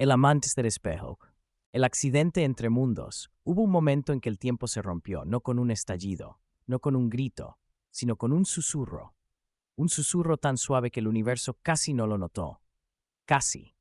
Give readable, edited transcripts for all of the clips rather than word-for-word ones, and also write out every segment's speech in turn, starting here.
El amante del espejo. El accidente entre mundos. Hubo un momento en que el tiempo se rompió, no con un estallido, no con un grito, sino con un susurro. Un susurro tan suave que el universo casi no lo notó. Casi.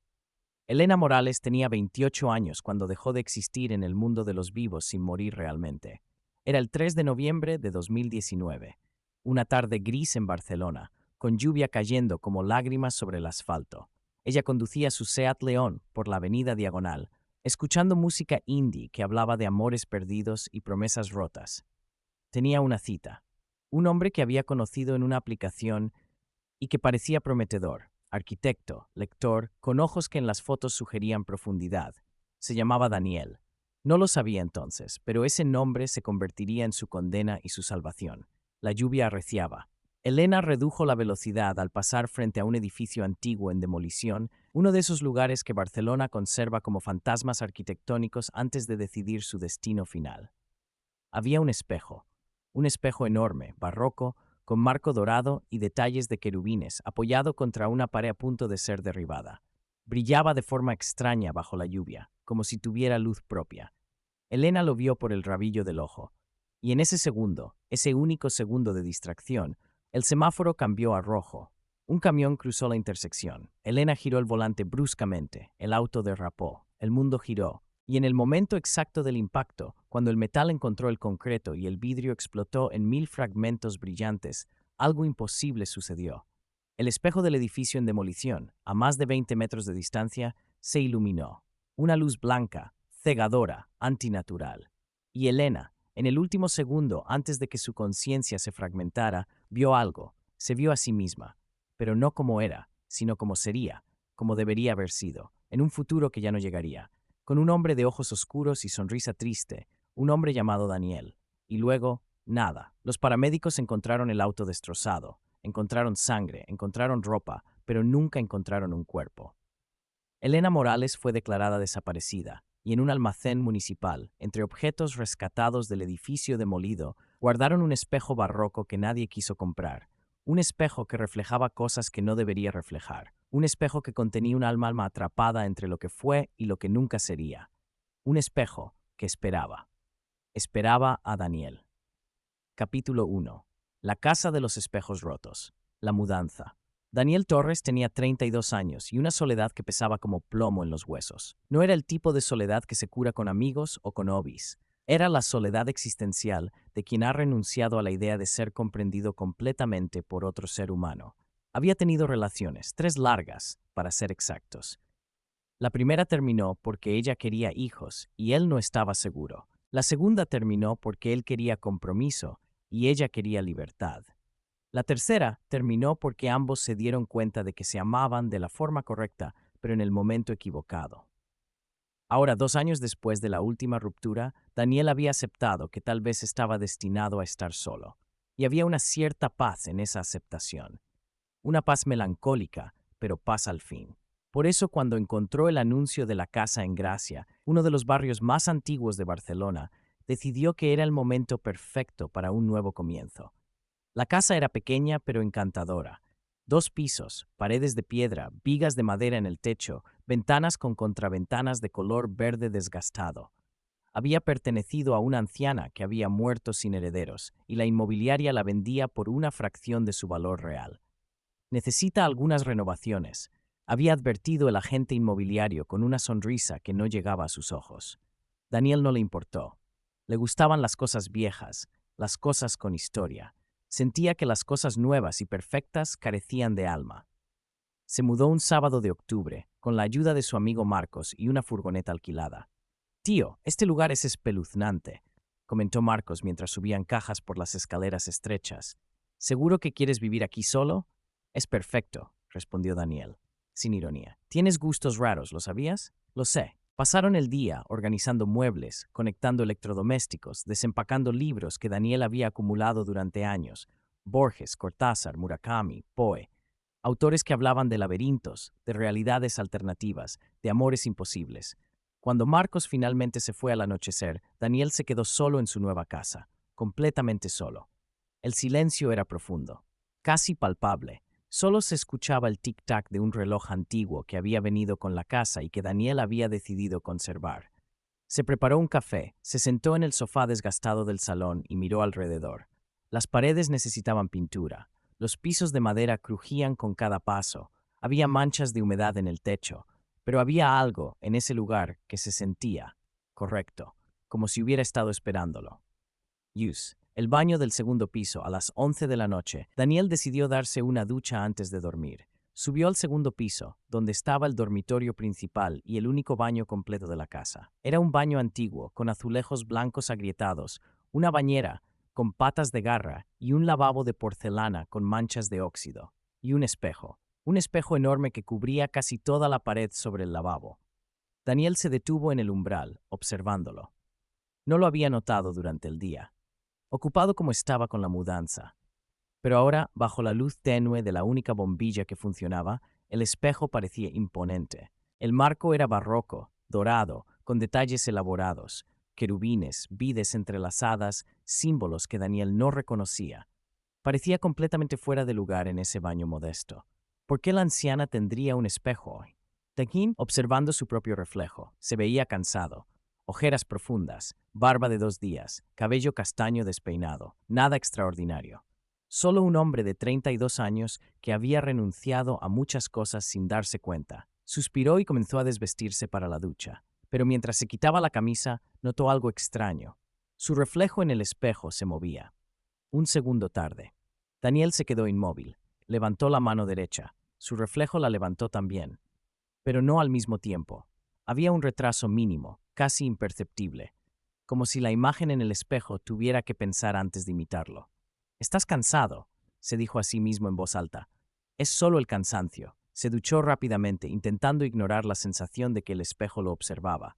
Elena Morales tenía 28 años cuando dejó de existir en el mundo de los vivos sin morir realmente. Era el 3 de noviembre de 2019, una tarde gris en Barcelona, con lluvia cayendo como lágrimas sobre el asfalto. Ella conducía su Seat León por la avenida Diagonal, escuchando música indie que hablaba de amores perdidos y promesas rotas. Tenía una cita. Un hombre que había conocido en una aplicación y que parecía prometedor, arquitecto, lector, con ojos que en las fotos sugerían profundidad. Se llamaba Daniel. No lo sabía entonces, pero ese nombre se convertiría en su condena y su salvación. La lluvia arreciaba. Elena redujo la velocidad al pasar frente a un edificio antiguo en demolición, uno de esos lugares que Barcelona conserva como fantasmas arquitectónicos antes de decidir su destino final. Había un espejo enorme, barroco, con marco dorado y detalles de querubines, apoyado contra una pared a punto de ser derribada. Brillaba de forma extraña bajo la lluvia, como si tuviera luz propia. Elena lo vio por el rabillo del ojo, y en ese segundo, ese único segundo de distracción, el semáforo cambió a rojo. Un camión cruzó la intersección. Elena giró el volante bruscamente, el auto derrapó, el mundo giró, y en el momento exacto del impacto, cuando el metal encontró el concreto y el vidrio explotó en 1000 fragmentos brillantes, algo imposible sucedió. El espejo del edificio en demolición, a más de 20 metros de distancia, se iluminó. Una luz blanca, cegadora, antinatural. Y Elena, en el último segundo antes de que su conciencia se fragmentara, vio algo, se vio a sí misma, pero no como era, sino como sería, como debería haber sido, en un futuro que ya no llegaría, con un hombre de ojos oscuros y sonrisa triste, un hombre llamado Daniel. Y luego, nada. Los paramédicos encontraron el auto destrozado, encontraron sangre, encontraron ropa, pero nunca encontraron un cuerpo. Elena Morales fue declarada desaparecida, y en un almacén municipal, entre objetos rescatados del edificio demolido, guardaron un espejo barroco que nadie quiso comprar, un espejo que reflejaba cosas que no debería reflejar, un espejo que contenía un alma atrapada entre lo que fue y lo que nunca sería, un espejo que esperaba a Daniel. Capítulo 1. La casa de los espejos rotos. La mudanza. Daniel Torres tenía 32 años y una soledad que pesaba como plomo en los huesos. No era el tipo de soledad que se cura con amigos o con hobbies. Era la soledad existencial de quien ha renunciado a la idea de ser comprendido completamente por otro ser humano. Había tenido relaciones, 3 largas, para ser exactos. La primera terminó porque ella quería hijos y él no estaba seguro. La segunda terminó porque él quería compromiso y ella quería libertad. La tercera terminó porque ambos se dieron cuenta de que se amaban de la forma correcta, pero en el momento equivocado. Ahora, 2 años después de la última ruptura, Daniel había aceptado que tal vez estaba destinado a estar solo. Y había una cierta paz en esa aceptación. Una paz melancólica, pero paz al fin. Por eso, cuando encontró el anuncio de la casa en Gracia, uno de los barrios más antiguos de Barcelona, decidió que era el momento perfecto para un nuevo comienzo. La casa era pequeña pero encantadora. 2 pisos, paredes de piedra, vigas de madera en el techo, ventanas con contraventanas de color verde desgastado. Había pertenecido a una anciana que había muerto sin herederos, y la inmobiliaria la vendía por una fracción de su valor real. Necesita algunas renovaciones, había advertido el agente inmobiliario con una sonrisa que no llegaba a sus ojos. Daniel no le importó. Le gustaban las cosas viejas, las cosas con historia. Sentía que las cosas nuevas y perfectas carecían de alma. Se mudó un sábado de octubre, con la ayuda de su amigo Marcos y una furgoneta alquilada. «Tío, este lugar es espeluznante», comentó Marcos mientras subían cajas por las escaleras estrechas. «¿Seguro que quieres vivir aquí solo?» «Es perfecto», respondió Daniel, sin ironía. «Tienes gustos raros, ¿lo sabías?» «Lo sé». Pasaron el día organizando muebles, conectando electrodomésticos, desempacando libros que Daniel había acumulado durante años. Borges, Cortázar, Murakami, Poe. Autores que hablaban de laberintos, de realidades alternativas, de amores imposibles. Cuando Marcos finalmente se fue al anochecer, Daniel se quedó solo en su nueva casa, completamente solo. El silencio era profundo, casi palpable. Solo se escuchaba el tic-tac de un reloj antiguo que había venido con la casa y que Daniel había decidido conservar. Se preparó un café, se sentó en el sofá desgastado del salón y miró alrededor. Las paredes necesitaban pintura. Los pisos de madera crujían con cada paso. Había manchas de humedad en el techo, pero había algo en ese lugar que se sentía correcto, como si hubiera estado esperándolo. El baño del segundo piso a las 11 de la noche. Daniel decidió darse una ducha antes de dormir. Subió al segundo piso, donde estaba el dormitorio principal y el único baño completo de la casa. Era un baño antiguo, con azulejos blancos agrietados, una bañera con patas de garra y un lavabo de porcelana con manchas de óxido. Y un espejo enorme que cubría casi toda la pared sobre el lavabo. Daniel se detuvo en el umbral, observándolo. No lo había notado durante el día, ocupado como estaba con la mudanza. Pero ahora, bajo la luz tenue de la única bombilla que funcionaba, el espejo parecía imponente. El marco era barroco, dorado, con detalles elaborados, querubines, vides entrelazadas, símbolos que Daniel no reconocía. Parecía completamente fuera de lugar en ese baño modesto. ¿Por qué la anciana tendría un espejo hoy? Tejín, observando su propio reflejo, se veía cansado. Ojeras profundas, barba de 2 días, cabello castaño despeinado, nada extraordinario. Solo un hombre de 32 años que había renunciado a muchas cosas sin darse cuenta. Suspiró y comenzó a desvestirse para la ducha. Pero mientras se quitaba la camisa, notó algo extraño. Su reflejo en el espejo se movía. Un segundo tarde. Daniel se quedó inmóvil. Levantó la mano derecha. Su reflejo la levantó también. Pero no al mismo tiempo. Había un retraso mínimo, casi imperceptible, como si la imagen en el espejo tuviera que pensar antes de imitarlo. «Estás cansado», se dijo a sí mismo en voz alta. «Es solo el cansancio». Se duchó rápidamente, intentando ignorar la sensación de que el espejo lo observaba.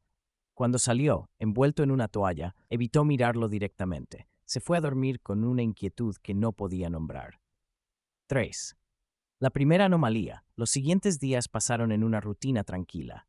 Cuando salió, envuelto en una toalla, evitó mirarlo directamente. Se fue a dormir con una inquietud que no podía nombrar. 3. La primera anomalía. Los siguientes días pasaron en una rutina tranquila.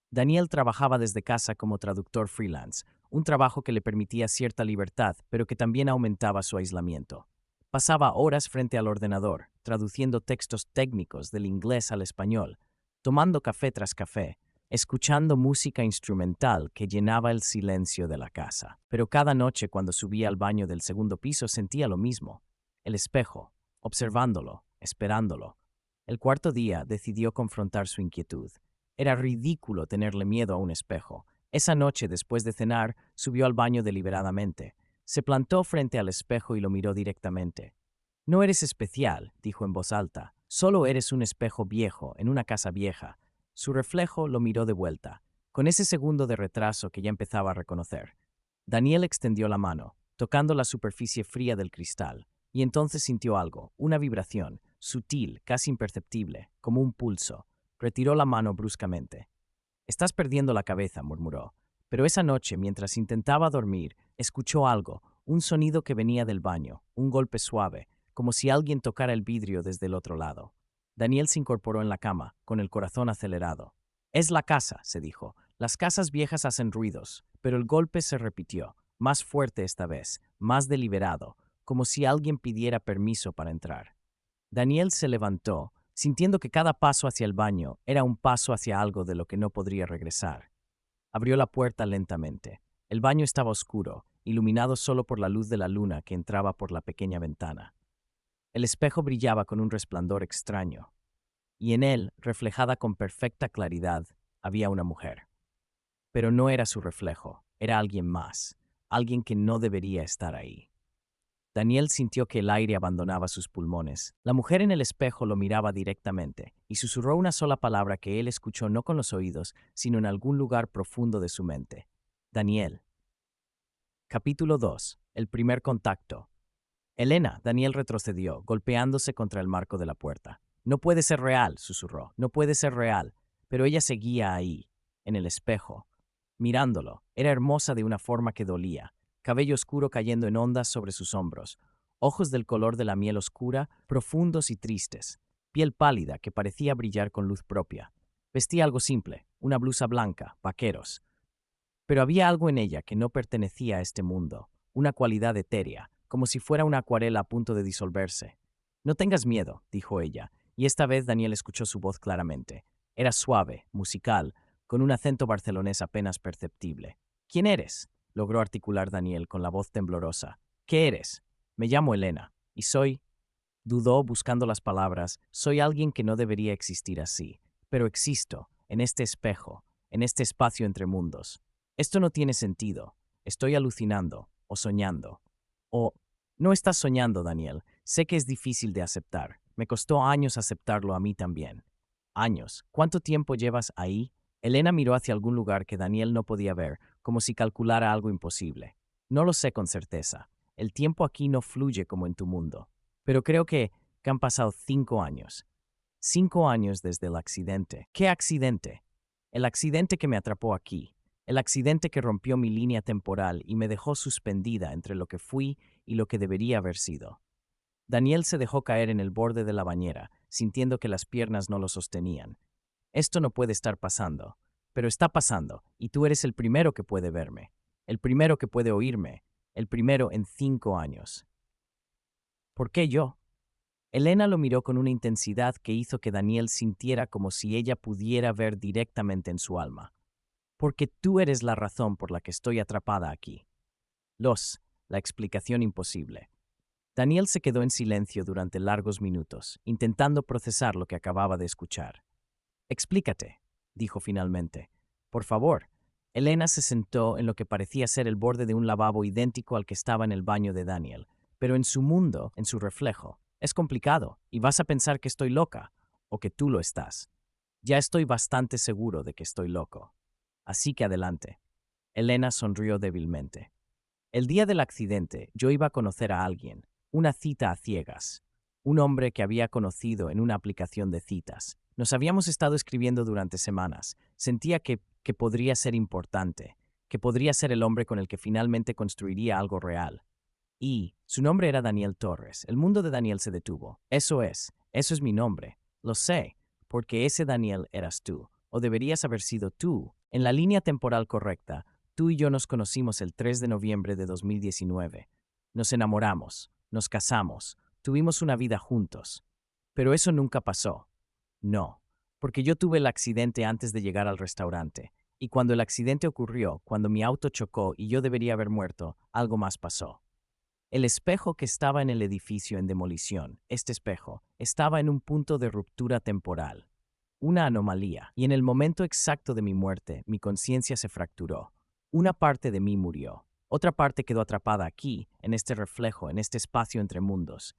Daniel trabajaba desde casa como traductor freelance, un trabajo que le permitía cierta libertad, pero que también aumentaba su aislamiento. Pasaba horas frente al ordenador, traduciendo textos técnicos del inglés al español, tomando café tras café, escuchando música instrumental que llenaba el silencio de la casa. Pero cada noche cuando subía al baño del segundo piso sentía lo mismo. El espejo, observándolo, esperándolo. El cuarto día decidió confrontar su inquietud. Era ridículo tenerle miedo a un espejo. Esa noche, después de cenar, subió al baño deliberadamente. Se plantó frente al espejo y lo miró directamente. «No eres especial», dijo en voz alta. «Solo eres un espejo viejo en una casa vieja». Su reflejo lo miró de vuelta, con ese segundo de retraso que ya empezaba a reconocer. Daniel extendió la mano, tocando la superficie fría del cristal, y entonces sintió algo, una vibración, sutil, casi imperceptible, como un pulso. Retiró la mano bruscamente. «Estás perdiendo la cabeza», murmuró. Pero esa noche, mientras intentaba dormir, escuchó algo, un sonido que venía del baño, un golpe suave, como si alguien tocara el vidrio desde el otro lado. Daniel se incorporó en la cama, con el corazón acelerado. «Es la casa», se dijo. «Las casas viejas hacen ruidos», pero el golpe se repitió, más fuerte esta vez, más deliberado, como si alguien pidiera permiso para entrar. Daniel se levantó, sintiendo que cada paso hacia el baño era un paso hacia algo de lo que no podría regresar. Abrió la puerta lentamente. El baño estaba oscuro, iluminado solo por la luz de la luna que entraba por la pequeña ventana. El espejo brillaba con un resplandor extraño, y en él, reflejada con perfecta claridad, había una mujer. Pero no era su reflejo, era alguien más, alguien que no debería estar ahí. Daniel sintió que el aire abandonaba sus pulmones. La mujer en el espejo lo miraba directamente y susurró una sola palabra que él escuchó no con los oídos, sino en algún lugar profundo de su mente. «Daniel». Capítulo 2. El primer contacto. «Elena», Daniel retrocedió, golpeándose contra el marco de la puerta. «No puede ser real», susurró. «No puede ser real». Pero ella seguía ahí, en el espejo, mirándolo. Era hermosa de una forma que dolía. Cabello oscuro cayendo en ondas sobre sus hombros, ojos del color de la miel oscura, profundos y tristes, piel pálida que parecía brillar con luz propia. Vestía algo simple, una blusa blanca, vaqueros. Pero había algo en ella que no pertenecía a este mundo, una cualidad etérea, como si fuera una acuarela a punto de disolverse. No tengas miedo, dijo ella, y esta vez Daniel escuchó su voz claramente. Era suave, musical, con un acento barcelonés apenas perceptible. ¿Quién eres? Logró articular Daniel con la voz temblorosa. ¿Qué eres? Me llamo Elena, y soy... Dudó buscando las palabras. Soy alguien que no debería existir así, pero existo, en este espejo, en este espacio entre mundos. Esto no tiene sentido. Estoy alucinando, o soñando. O... No estás soñando, Daniel. Sé que es difícil de aceptar. Me costó años aceptarlo a mí también. Años. ¿Cuánto tiempo llevas ahí? Elena miró hacia algún lugar que Daniel no podía ver, como si calculara algo imposible. No lo sé con certeza. El tiempo aquí no fluye como en tu mundo. Pero creo que han pasado 5 años. 5 años desde el accidente. ¿Qué accidente? El accidente que me atrapó aquí. El accidente que rompió mi línea temporal y me dejó suspendida entre lo que fui y lo que debería haber sido. Daniel se dejó caer en el borde de la bañera, sintiendo que las piernas no lo sostenían. Esto no puede estar pasando, pero está pasando, y tú eres el primero que puede verme, el primero que puede oírme, el primero en 5 años. ¿Por qué yo? Elena lo miró con una intensidad que hizo que Daniel sintiera como si ella pudiera ver directamente en su alma. Porque tú eres la razón por la que estoy atrapada aquí. La explicación imposible. Daniel se quedó en silencio durante largos minutos, intentando procesar lo que acababa de escuchar. Explícate, dijo finalmente. Por favor. Elena se sentó en lo que parecía ser el borde de un lavabo idéntico al que estaba en el baño de Daniel, pero en su mundo, en su reflejo. Es complicado, y vas a pensar que estoy loca, o que tú lo estás. Ya estoy bastante seguro de que estoy loco. Así que adelante. Elena sonrió débilmente. El día del accidente, yo iba a conocer a alguien, una cita a ciegas, un hombre que había conocido en una aplicación de citas. Nos habíamos estado escribiendo durante semanas. Sentía que podría ser importante, que podría ser el hombre con el que finalmente construiría algo real. Y su nombre era Daniel Torres. El mundo de Daniel se detuvo. Eso es mi nombre. Lo sé, porque ese Daniel eras tú, o deberías haber sido tú. En la línea temporal correcta, tú y yo nos conocimos el 3 de noviembre de 2019. Nos enamoramos, nos casamos, tuvimos una vida juntos. Pero eso nunca pasó. No, porque yo tuve el accidente antes de llegar al restaurante. Y cuando el accidente ocurrió, cuando mi auto chocó y yo debería haber muerto, algo más pasó. El espejo que estaba en el edificio en demolición, este espejo, estaba en un punto de ruptura temporal, una anomalía, y en el momento exacto de mi muerte, mi conciencia se fracturó. Una parte de mí murió, otra parte quedó atrapada aquí, en este reflejo, en este espacio entre mundos.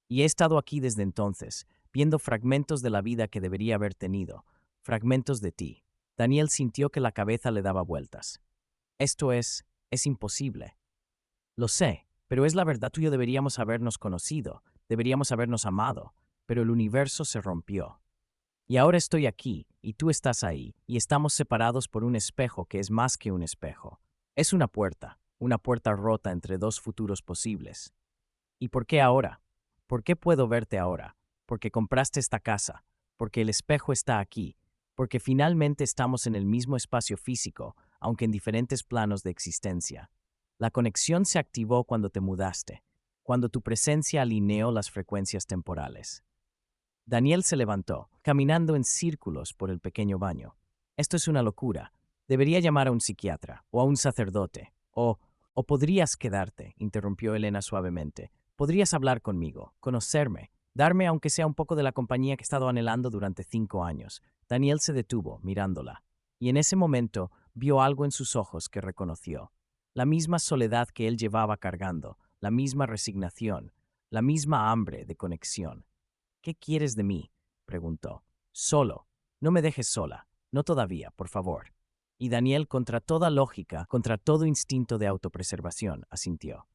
Y he estado aquí desde entonces, viendo fragmentos de la vida que debería haber tenido, fragmentos de ti. Daniel sintió que la cabeza le daba vueltas. Esto es imposible. Lo sé, pero es la verdad. Tú y yo deberíamos habernos conocido, deberíamos habernos amado, pero el universo se rompió. Y ahora estoy aquí, y tú estás ahí, y estamos separados por un espejo que es más que un espejo. Es una puerta rota entre dos futuros posibles. ¿Y por qué ahora? ¿Por qué puedo verte ahora? Porque compraste esta casa, porque el espejo está aquí, porque finalmente estamos en el mismo espacio físico, aunque en diferentes planos de existencia. La conexión se activó cuando te mudaste, cuando tu presencia alineó las frecuencias temporales. Daniel se levantó, caminando en círculos por el pequeño baño. Esto es una locura. Debería llamar a un psiquiatra, o a un sacerdote, o podrías quedarte, interrumpió Elena suavemente. Podrías hablar conmigo, conocerme, darme aunque sea un poco de la compañía que he estado anhelando durante 5 años. Daniel se detuvo, mirándola, y en ese momento vio algo en sus ojos que reconoció. La misma soledad que él llevaba cargando, la misma resignación, la misma hambre de conexión. ¿Qué quieres de mí? Preguntó. Solo. No me dejes sola. No todavía, por favor. Y Daniel, contra toda lógica, contra todo instinto de autopreservación, asintió.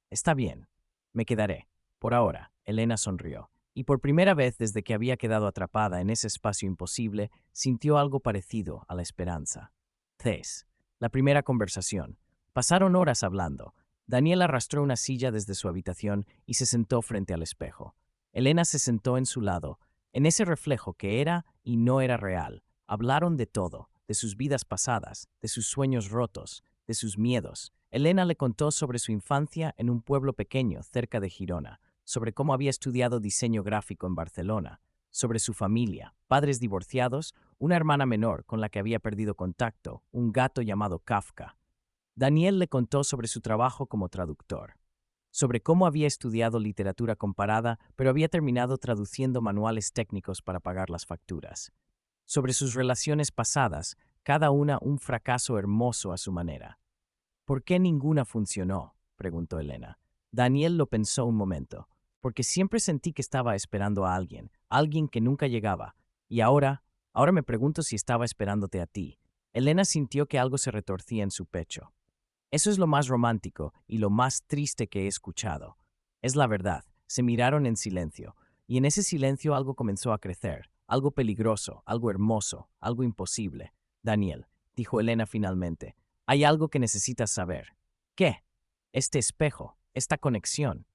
Está bien. Me quedaré. Por ahora, Elena sonrió. Y por primera vez desde que había quedado atrapada en ese espacio imposible, sintió algo parecido a la esperanza. Cés. La primera conversación. Pasaron horas hablando. Daniel arrastró una silla desde su habitación y se sentó frente al espejo. Elena se sentó en su lado, en ese reflejo que era y no era real. Hablaron de todo, de sus vidas pasadas, de sus sueños rotos, de sus miedos. Elena le contó sobre su infancia en un pueblo pequeño cerca de Girona, sobre cómo había estudiado diseño gráfico en Barcelona, sobre su familia, padres divorciados, una hermana menor con la que había perdido contacto, un gato llamado Kafka. Daniel le contó sobre su trabajo como traductor, sobre cómo había estudiado literatura comparada, pero había terminado traduciendo manuales técnicos para pagar las facturas, sobre sus relaciones pasadas, cada una un fracaso hermoso a su manera. ¿Por qué ninguna funcionó?, preguntó Elena. Daniel lo pensó un momento. Porque siempre sentí que estaba esperando a alguien que nunca llegaba. Y ahora me pregunto si estaba esperándote a ti. Elena sintió que algo se retorcía en su pecho. Eso es lo más romántico y lo más triste que he escuchado. Es la verdad. Se miraron en silencio. Y en ese silencio algo comenzó a crecer. Algo peligroso, algo hermoso, algo imposible. Daniel, dijo Elena finalmente, hay algo que necesitas saber. ¿Qué? Este espejo, esta conexión.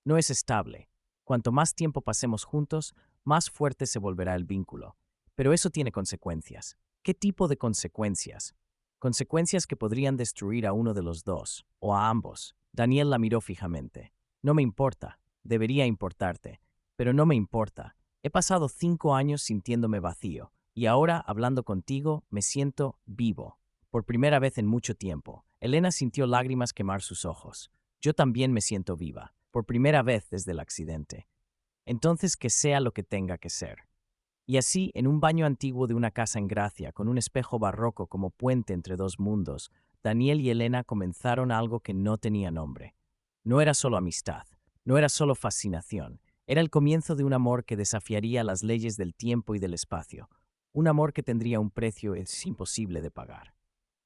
No es estable. Cuanto más tiempo pasemos juntos, más fuerte se volverá el vínculo. Pero eso tiene consecuencias. ¿Qué tipo de consecuencias? Consecuencias que podrían destruir a uno de los dos, o a ambos. Daniel la miró fijamente. No me importa. Debería importarte. Pero no me importa. He pasado 5 años sintiéndome vacío, y ahora, hablando contigo, me siento vivo. Por primera vez en mucho tiempo, Elena sintió lágrimas quemar sus ojos. Yo también me siento viva, por primera vez desde el accidente. Entonces que sea lo que tenga que ser. Y así, en un baño antiguo de una casa en Gracia, con un espejo barroco como puente entre dos mundos, Daniel y Elena comenzaron algo que no tenía nombre. No era solo amistad, no era solo fascinación, era el comienzo de un amor que desafiaría las leyes del tiempo y del espacio, un amor que tendría un precio es imposible de pagar.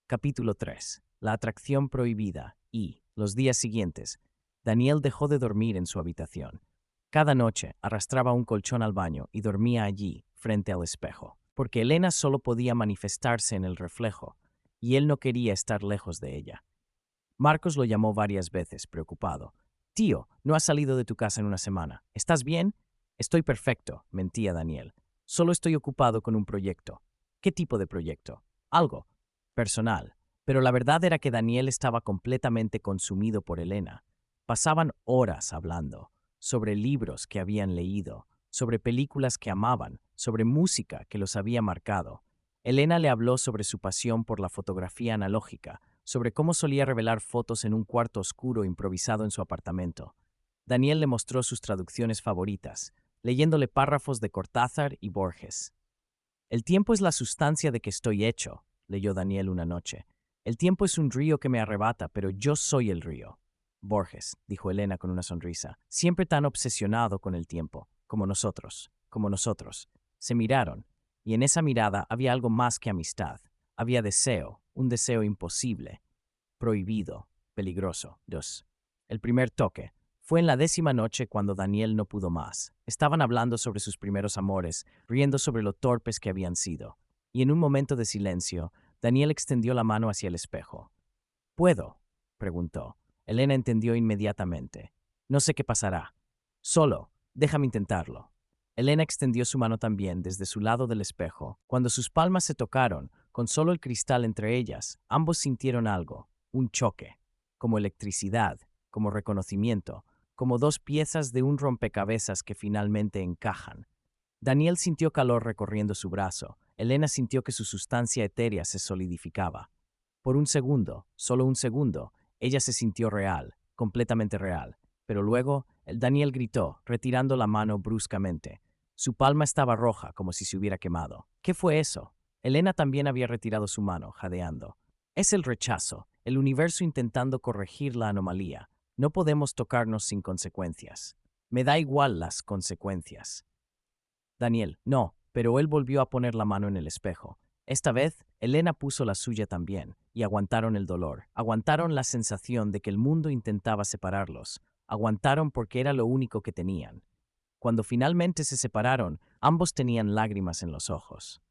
Capítulo 3. La atracción prohibida y, los días siguientes, Daniel dejó de dormir en su habitación. Cada noche arrastraba un colchón al baño y dormía allí, frente al espejo, porque Elena solo podía manifestarse en el reflejo, y él no quería estar lejos de ella. Marcos lo llamó varias veces, preocupado. «Tío, no has salido de tu casa en una semana. ¿Estás bien?» «Estoy perfecto», mentía Daniel. «Solo estoy ocupado con un proyecto». «¿Qué tipo de proyecto?» «Algo personal». Pero la verdad era que Daniel estaba completamente consumido por Elena. Pasaban horas hablando sobre libros que habían leído, sobre películas que amaban, sobre música que los había marcado. Elena le habló sobre su pasión por la fotografía analógica, sobre cómo solía revelar fotos en un cuarto oscuro improvisado en su apartamento. Daniel le mostró sus traducciones favoritas, leyéndole párrafos de Cortázar y Borges. «El tiempo es la sustancia de que estoy hecho», leyó Daniel una noche. «El tiempo es un río que me arrebata, pero yo soy el río». Borges, dijo Elena con una sonrisa, siempre tan obsesionado con el tiempo, como nosotros, como nosotros. Se miraron, y en esa mirada había algo más que amistad. Había deseo, un deseo imposible, prohibido, peligroso. 2. El primer toque. Fue en la 10ª noche cuando Daniel no pudo más. Estaban hablando sobre sus primeros amores, riendo sobre lo torpes que habían sido. Y en un momento de silencio, Daniel extendió la mano hacia el espejo. «¿Puedo?», preguntó. Elena entendió inmediatamente. «No sé qué pasará. Solo, déjame intentarlo». Elena extendió su mano también desde su lado del espejo. Cuando sus palmas se tocaron, con solo el cristal entre ellas, ambos sintieron algo, un choque, como electricidad, como reconocimiento, como dos piezas de un rompecabezas que finalmente encajan. Daniel sintió calor recorriendo su brazo. Elena sintió que su sustancia etérea se solidificaba. Por un segundo, solo un segundo, ella se sintió real, completamente real. Pero luego, el Daniel gritó, retirando la mano bruscamente. Su palma estaba roja, como si se hubiera quemado. ¿Qué fue eso? Elena también había retirado su mano, jadeando. Es el rechazo, el universo intentando corregir la anomalía. No podemos tocarnos sin consecuencias. Me da igual las consecuencias. Daniel, no, pero él volvió a poner la mano en el espejo. Esta vez, Elena puso la suya también, y aguantaron el dolor. Aguantaron la sensación de que el mundo intentaba separarlos. Aguantaron porque era lo único que tenían. Cuando finalmente se separaron, ambos tenían lágrimas en los ojos.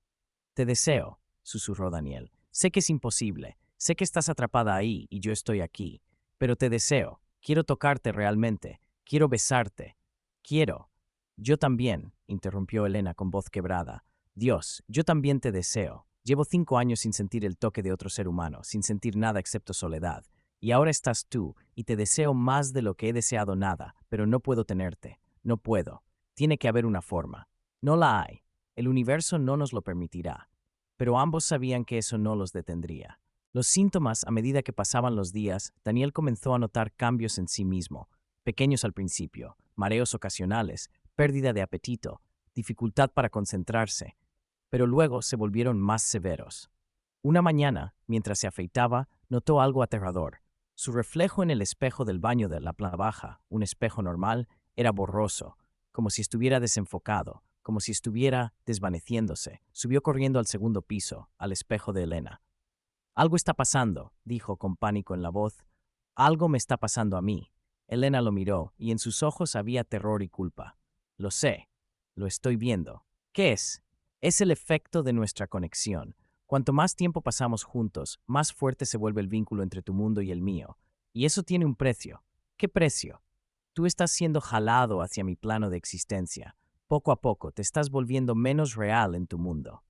«Te deseo», susurró Daniel. «Sé que es imposible, sé que estás atrapada ahí y yo estoy aquí, pero te deseo, quiero tocarte realmente, quiero besarte, quiero». «Yo también», interrumpió Elena con voz quebrada. «Dios, yo también te deseo. Llevo 5 años sin sentir el toque de otro ser humano, sin sentir nada excepto soledad. Y ahora estás tú, y te deseo más de lo que he deseado nada, pero no puedo tenerte. No puedo. Tiene que haber una forma. No la hay. El universo no nos lo permitirá. Pero ambos sabían que eso no los detendría. Los síntomas, a medida que pasaban los días, Daniel comenzó a notar cambios en sí mismo, pequeños al principio, mareos ocasionales, pérdida de apetito, dificultad para concentrarse, pero luego se volvieron más severos. Una mañana, mientras se afeitaba, notó algo aterrador. Su reflejo en el espejo del baño de la planta baja, un espejo normal, era borroso, como si estuviera desenfocado, como si estuviera desvaneciéndose. Subió corriendo al segundo piso, al espejo de Elena. Algo está pasando, dijo con pánico en la voz. Algo me está pasando a mí. Elena lo miró, y en sus ojos había terror y culpa. Lo sé. Lo estoy viendo. ¿Qué es? Es el efecto de nuestra conexión. Cuanto más tiempo pasamos juntos, más fuerte se vuelve el vínculo entre tu mundo y el mío. Y eso tiene un precio. ¿Qué precio? Tú estás siendo jalado hacia mi plano de existencia. Poco a poco te estás volviendo menos real en tu mundo.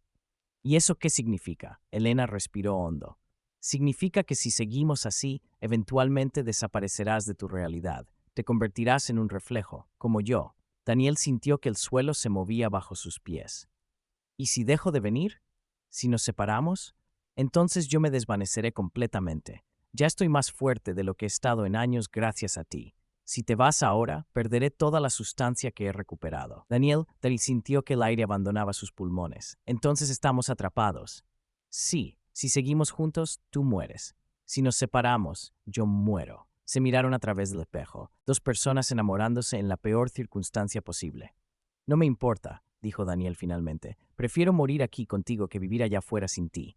¿Y eso qué significa? Elena respiró hondo. Significa que si seguimos así, eventualmente desaparecerás de tu realidad. Te convertirás en un reflejo, como yo. Daniel sintió que el suelo se movía bajo sus pies. ¿Y si dejo de venir? ¿Si nos separamos? Entonces yo me desvaneceré completamente. Ya estoy más fuerte de lo que he estado en años gracias a ti. Si te vas ahora, perderé toda la sustancia que he recuperado. Daniel sintió que el aire abandonaba sus pulmones. Entonces estamos atrapados. Sí, si seguimos juntos, tú mueres. Si nos separamos, yo muero. Se miraron a través del espejo, dos personas enamorándose en la peor circunstancia posible. No me importa, dijo Daniel finalmente. Prefiero morir aquí contigo que vivir allá afuera sin ti.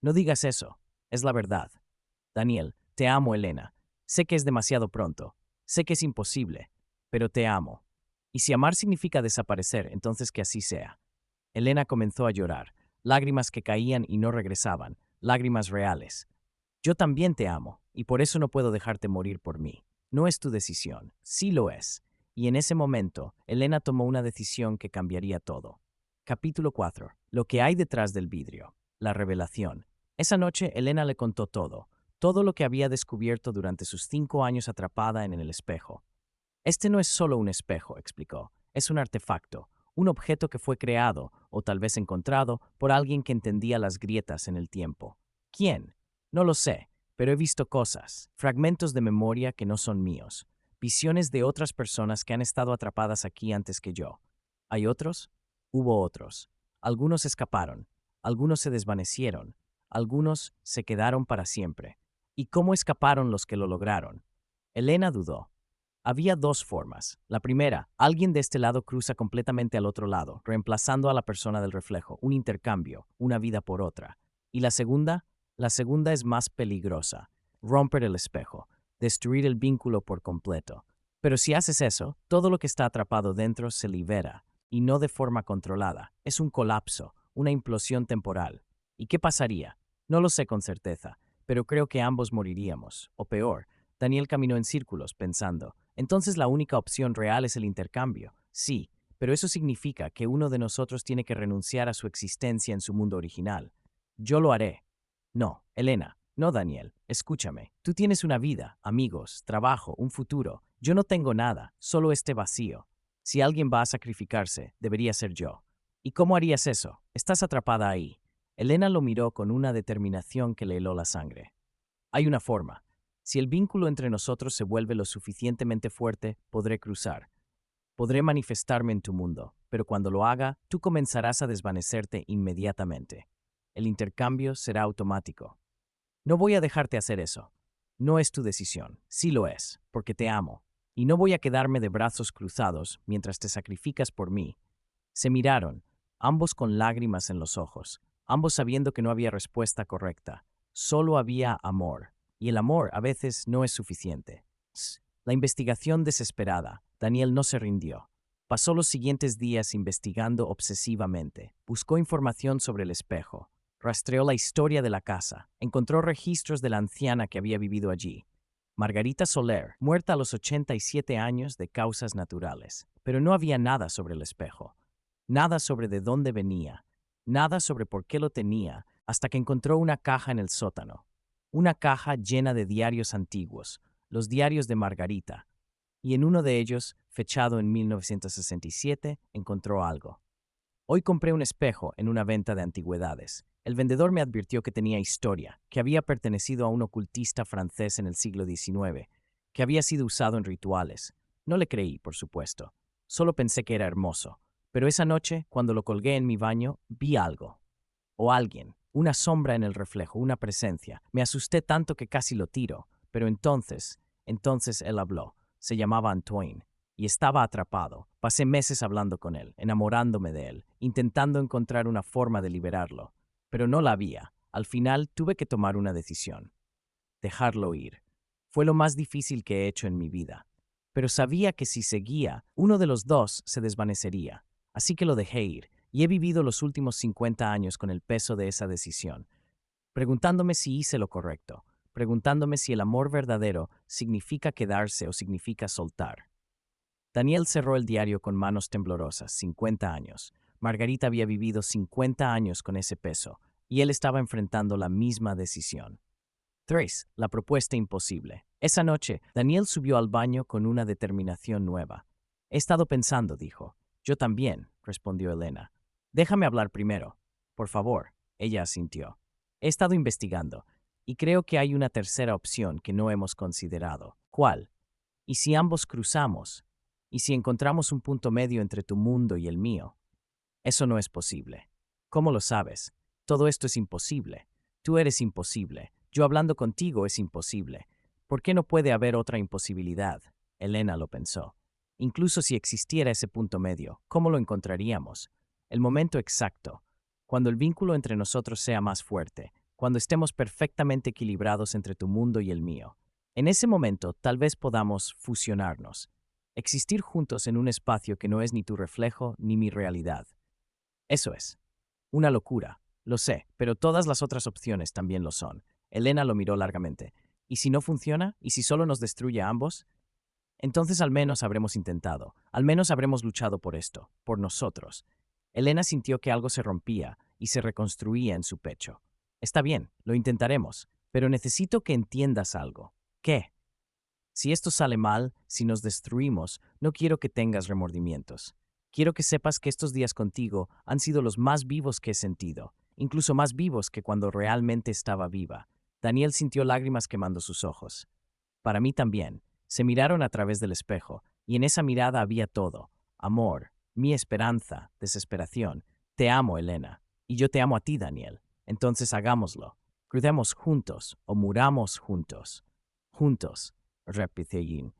No digas eso. Es la verdad. Daniel, te amo, Elena. Sé que es demasiado pronto. Sé que es imposible. Pero te amo. Y si amar significa desaparecer, entonces que así sea. Elena comenzó a llorar, lágrimas que caían y no regresaban, lágrimas reales. Yo también te amo, y por eso no puedo dejarte morir por mí. No es tu decisión, sí lo es. Y en ese momento, Elena tomó una decisión que cambiaría todo. Capítulo 4. Lo que hay detrás del vidrio. La revelación. Esa noche, Elena le contó todo lo que había descubierto durante sus 5 años atrapada en el espejo. Este no es solo un espejo, explicó, es un artefacto, un objeto que fue creado, o tal vez encontrado, por alguien que entendía las grietas en el tiempo. ¿Quién? No lo sé, pero he visto cosas, fragmentos de memoria que no son míos, visiones de otras personas que han estado atrapadas aquí antes que yo. ¿Hay otros? Hubo otros. Algunos escaparon, algunos se desvanecieron, algunos se quedaron para siempre. ¿Y cómo escaparon los que lo lograron? Elena dudó. Había dos formas. La primera, alguien de este lado cruza completamente al otro lado, reemplazando a la persona del reflejo, un intercambio, una vida por otra. Y la segunda es más peligrosa, romper el espejo, destruir el vínculo por completo. Pero si haces eso, todo lo que está atrapado dentro se libera, y no de forma controlada. Es un colapso, una implosión temporal. ¿Y qué pasaría? No lo sé con certeza, pero creo que ambos moriríamos, o peor. Daniel caminó en círculos, pensando, entonces la única opción real es el intercambio. Sí, pero eso significa que uno de nosotros tiene que renunciar a su existencia en su mundo original. Yo lo haré. No, Elena, no, Daniel, escúchame. Tú tienes una vida, amigos, trabajo, un futuro. Yo no tengo nada, solo este vacío. Si alguien va a sacrificarse, debería ser yo. ¿Y cómo harías eso? Estás atrapada ahí. Elena lo miró con una determinación que le heló la sangre. Hay una forma. Si el vínculo entre nosotros se vuelve lo suficientemente fuerte, podré cruzar. Podré manifestarme en tu mundo, pero cuando lo haga, tú comenzarás a desvanecerte inmediatamente. El intercambio será automático. No voy a dejarte hacer eso. No es tu decisión. Sí lo es, porque te amo. Y no voy a quedarme de brazos cruzados mientras te sacrificas por mí. Se miraron, ambos con lágrimas en los ojos, ambos sabiendo que no había respuesta correcta. Solo había amor. Y el amor a veces no es suficiente. La investigación desesperada. Daniel no se rindió. Pasó los siguientes días investigando obsesivamente. Buscó información sobre el espejo. Rastreó la historia de la casa. Encontró registros de la anciana que había vivido allí. Margarita Soler, muerta a los 87 años de causas naturales. Pero no había nada sobre el espejo. Nada sobre de dónde venía. Nada sobre por qué lo tenía, hasta que encontró una caja en el sótano. una caja llena de diarios antiguos, los diarios de Margarita, y en uno de ellos, fechado en 1967, encontró algo. Hoy compré un espejo en una venta de antigüedades. El vendedor me advirtió que tenía historia, que había pertenecido a un ocultista francés en el siglo XIX, que había sido usado en rituales. No le creí, por supuesto. Solo pensé que era hermoso. Pero esa noche, cuando lo colgué en mi baño, vi algo. O alguien. Una sombra en el reflejo, una presencia. Me asusté tanto que casi lo tiro. Pero entonces él habló. Se llamaba Antoine. Y estaba atrapado. Pasé meses hablando con él, enamorándome de él, intentando encontrar una forma de liberarlo. Pero no la había. Al final tuve que tomar una decisión. Dejarlo ir. Fue lo más difícil que he hecho en mi vida. Pero sabía que si seguía, uno de los dos se desvanecería. Así que lo dejé ir, y he vivido los últimos 50 años con el peso de esa decisión, preguntándome si hice lo correcto, preguntándome si el amor verdadero significa quedarse o significa soltar. Daniel cerró el diario con manos temblorosas, 50 años. Margarita había vivido 50 años con ese peso, y él estaba enfrentando la misma decisión. 3. La propuesta imposible. Esa noche, Daniel subió al baño con una determinación nueva. He estado pensando, dijo. Yo también, respondió Elena. Déjame hablar primero. Por favor, ella asintió. He estado investigando, y creo que hay una tercera opción que no hemos considerado. ¿Cuál? ¿Y si ambos cruzamos? ¿Y si encontramos un punto medio entre tu mundo y el mío? Eso no es posible. ¿Cómo lo sabes? Todo esto es imposible. Tú eres imposible. Yo hablando contigo es imposible. ¿Por qué no puede haber otra imposibilidad? Elena lo pensó. Incluso si existiera ese punto medio, ¿cómo lo encontraríamos? El momento exacto. Cuando el vínculo entre nosotros sea más fuerte. Cuando estemos perfectamente equilibrados entre tu mundo y el mío. En ese momento, tal vez podamos fusionarnos. Existir juntos en un espacio que no es ni tu reflejo ni mi realidad. Eso es. Una locura. Lo sé, pero todas las otras opciones también lo son. Elena lo miró largamente. ¿Y si no funciona? ¿Y si solo nos destruye a ambos? Entonces al menos habremos intentado. Al menos habremos luchado por esto, por nosotros. Elena sintió que algo se rompía y se reconstruía en su pecho. Está bien, lo intentaremos, pero necesito que entiendas algo. ¿Qué? Si esto sale mal, si nos destruimos, no quiero que tengas remordimientos. Quiero que sepas que estos días contigo han sido los más vivos que he sentido, incluso más vivos que cuando realmente estaba viva. Daniel sintió lágrimas quemando sus ojos. Para mí también. Se miraron a través del espejo, y en esa mirada había todo. Amor, mi esperanza, desesperación. Te amo, Elena. Y yo te amo a ti, Daniel. Entonces hagámoslo. Crucemos juntos o muramos juntos. Juntos, repitió Yin.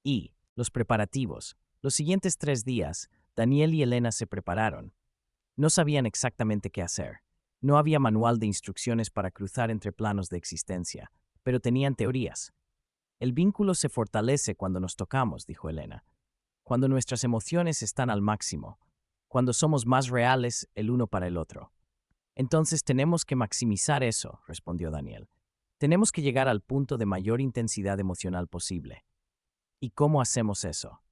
Y los preparativos. Los siguientes 3 días, Daniel y Elena se prepararon. No sabían exactamente qué hacer. No había manual de instrucciones para cruzar entre planos de existencia, pero tenían teorías. El vínculo se fortalece cuando nos tocamos, dijo Elena, cuando nuestras emociones están al máximo, cuando somos más reales el uno para el otro. Entonces tenemos que maximizar eso, respondió Daniel. Tenemos que llegar al punto de mayor intensidad emocional posible. ¿Y cómo hacemos eso?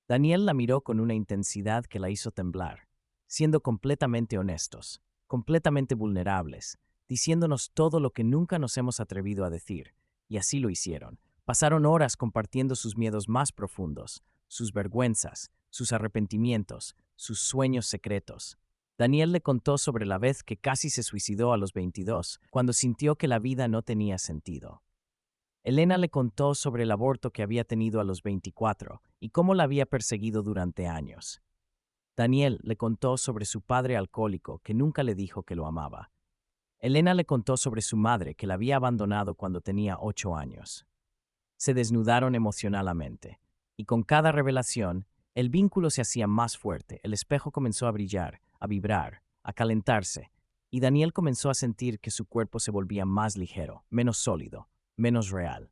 Daniel la miró con una intensidad que la hizo temblar, siendo completamente honestos, completamente vulnerables, diciéndonos todo lo que nunca nos hemos atrevido a decir, y así lo hicieron. Pasaron horas compartiendo sus miedos más profundos, sus vergüenzas, sus arrepentimientos, sus sueños secretos. Daniel le contó sobre la vez que casi se suicidó a los 22, cuando sintió que la vida no tenía sentido. Elena le contó sobre el aborto que había tenido a los 24 y cómo la había perseguido durante años. Daniel le contó sobre su padre alcohólico que nunca le dijo que lo amaba. Elena le contó sobre su madre que la había abandonado cuando tenía 8 años. Se desnudaron emocionalmente, y con cada revelación, el vínculo se hacía más fuerte, el espejo comenzó a brillar, a vibrar, a calentarse, y Daniel comenzó a sentir que su cuerpo se volvía más ligero, menos sólido, menos real.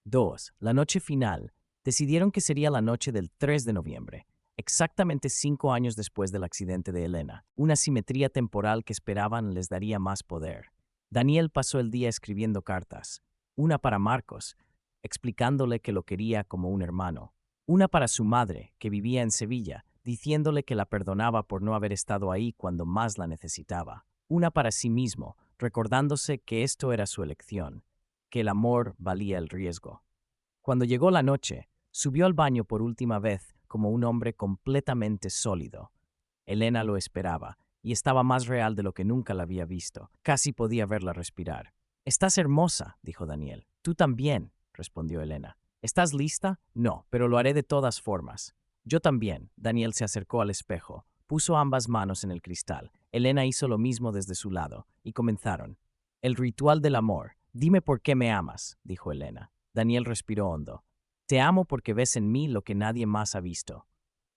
2. La noche final. Decidieron que sería la noche del 3 de noviembre, exactamente 5 años después del accidente de Elena. Una simetría temporal que esperaban les daría más poder. Daniel pasó el día escribiendo cartas. Una para Marcos, explicándole que lo quería como un hermano. Una para su madre, que vivía en Sevilla, diciéndole que la perdonaba por no haber estado ahí cuando más la necesitaba. Una para sí mismo, recordándose que esto era su elección, que el amor valía el riesgo. Cuando llegó la noche, subió al baño por última vez como un hombre completamente sólido. Elena lo esperaba, y estaba más real de lo que nunca la había visto. Casi podía verla respirar. «Estás hermosa», dijo Daniel. «Tú también», respondió Elena. «¿Estás lista?» «No, pero lo haré de todas formas». «Yo también». Daniel se acercó al espejo, puso ambas manos en el cristal. Elena hizo lo mismo desde su lado, y comenzaron. «El ritual del amor. Dime por qué me amas», dijo Elena. Daniel respiró hondo. «Te amo porque ves en mí lo que nadie más ha visto.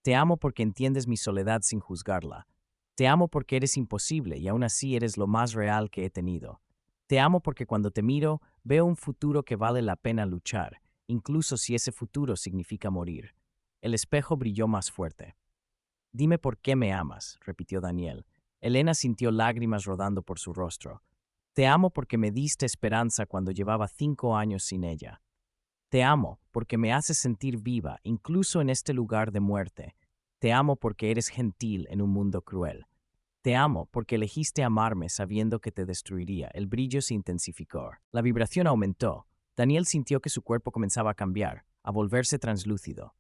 Te amo porque entiendes mi soledad sin juzgarla. Te amo porque eres imposible y aún así eres lo más real que he tenido. Te amo porque cuando te miro veo un futuro que vale la pena luchar, incluso si ese futuro significa morir». El espejo brilló más fuerte. «Dime por qué me amas», repitió Daniel. Elena sintió lágrimas rodando por su rostro. «Te amo porque me diste esperanza cuando llevaba 5 años sin ella. Te amo porque me haces sentir viva, incluso en este lugar de muerte. Te amo porque eres gentil en un mundo cruel. Te amo porque elegiste amarme sabiendo que te destruiría». El brillo se intensificó. La vibración aumentó. Daniel sintió que su cuerpo comenzaba a cambiar, a volverse translúcido.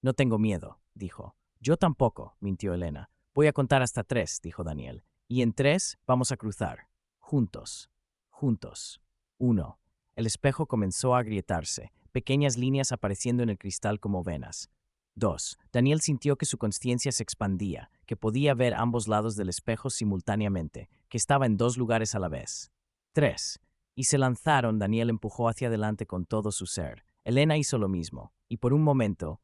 «No tengo miedo», dijo. «Yo tampoco», mintió Elena. «Voy a contar hasta 3», dijo Daniel. «Y en 3 vamos a cruzar. Juntos. Juntos. 1». El espejo comenzó a agrietarse, pequeñas líneas apareciendo en el cristal como venas. 2. Daniel sintió que su conciencia se expandía, que podía ver ambos lados del espejo simultáneamente, que estaba en 2 lugares a la vez. 3. Y se lanzaron. Daniel empujó hacia adelante con todo su ser. Elena hizo lo mismo, y por un momento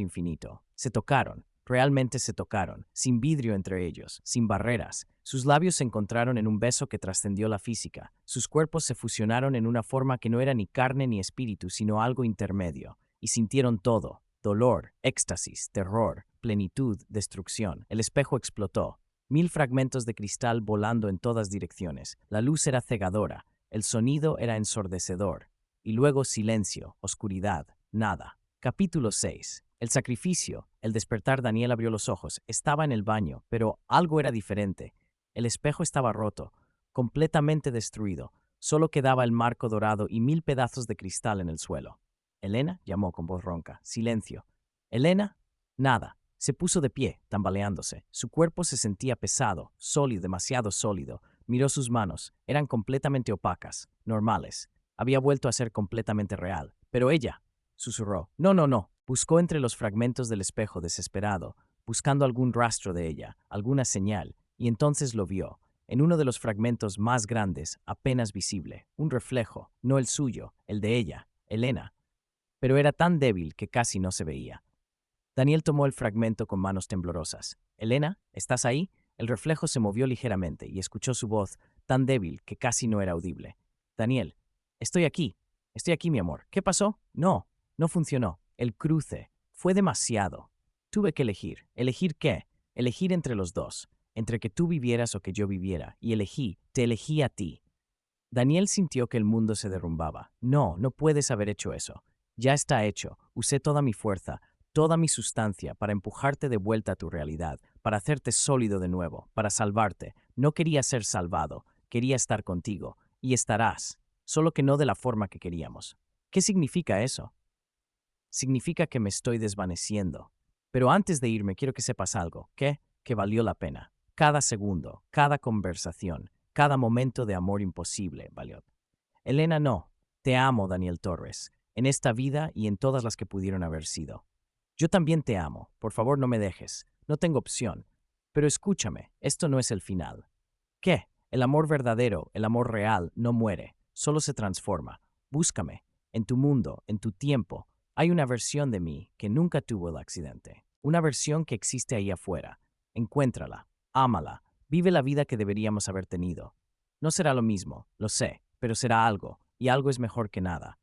infinito, se tocaron. Realmente se tocaron, sin vidrio entre ellos, sin barreras. Sus labios se encontraron en un beso que trascendió la física. Sus cuerpos se fusionaron en una forma que no era ni carne ni espíritu, sino algo intermedio. Y sintieron todo: dolor, éxtasis, terror, plenitud, destrucción. El espejo explotó. 1000 fragmentos de cristal volando en todas direcciones. La luz era cegadora. El sonido era ensordecedor. Y luego silencio, oscuridad, nada. Capítulo 6. El sacrificio. El despertar. Daniel abrió los ojos. Estaba en el baño, pero algo era diferente. El espejo estaba roto, completamente destruido. Solo quedaba el marco dorado y 1000 pedazos de cristal en el suelo. «Elena», llamó con voz ronca. Silencio. «Elena». Nada. Se puso de pie, tambaleándose. Su cuerpo se sentía pesado, sólido, demasiado sólido. Miró sus manos. Eran completamente opacas, normales. Había vuelto a ser completamente real. «Pero ella», susurró. «No, no, no». Buscó entre los fragmentos del espejo desesperado, buscando algún rastro de ella, alguna señal, y entonces lo vio. En uno de los fragmentos más grandes, apenas visible, un reflejo, no el suyo, el de ella, Elena. Pero era tan débil que casi no se veía. Daniel tomó el fragmento con manos temblorosas. «Elena, ¿estás ahí?» El reflejo se movió ligeramente y escuchó su voz, tan débil que casi no era audible. «Daniel, estoy aquí, mi amor. ¿Qué pasó?» «No, no funcionó. El cruce fue demasiado. Tuve que elegir». «¿Elegir qué?» «Elegir entre los dos, entre que tú vivieras o que yo viviera, y te elegí a ti». Daniel sintió que el mundo se derrumbaba. «No, no puedes haber hecho eso. Ya está hecho. Usé toda mi fuerza, toda mi sustancia para empujarte de vuelta a tu realidad, para hacerte sólido de nuevo, para salvarte. No quería ser salvado, quería estar contigo, y estarás, solo que no de la forma que queríamos». «¿Qué significa eso?» «Significa que me estoy desvaneciendo. Pero antes de irme quiero que sepas algo, que valió la pena. Cada segundo, cada conversación, cada momento de amor imposible valió». «Elena, no. Te amo, Daniel Torres, en esta vida y en todas las que pudieron haber sido. Yo también te amo. Por favor, no me dejes. No tengo opción. Pero escúchame, esto no es el final». «¿Qué?» «El amor verdadero, el amor real, no muere, solo se transforma. Búscame. En tu mundo, en tu tiempo, hay una versión de mí que nunca tuvo el accidente. Una versión que existe ahí afuera. Encuéntrala, ámala, vive la vida que deberíamos haber tenido. No será lo mismo, lo sé, pero será algo, y algo es mejor que nada».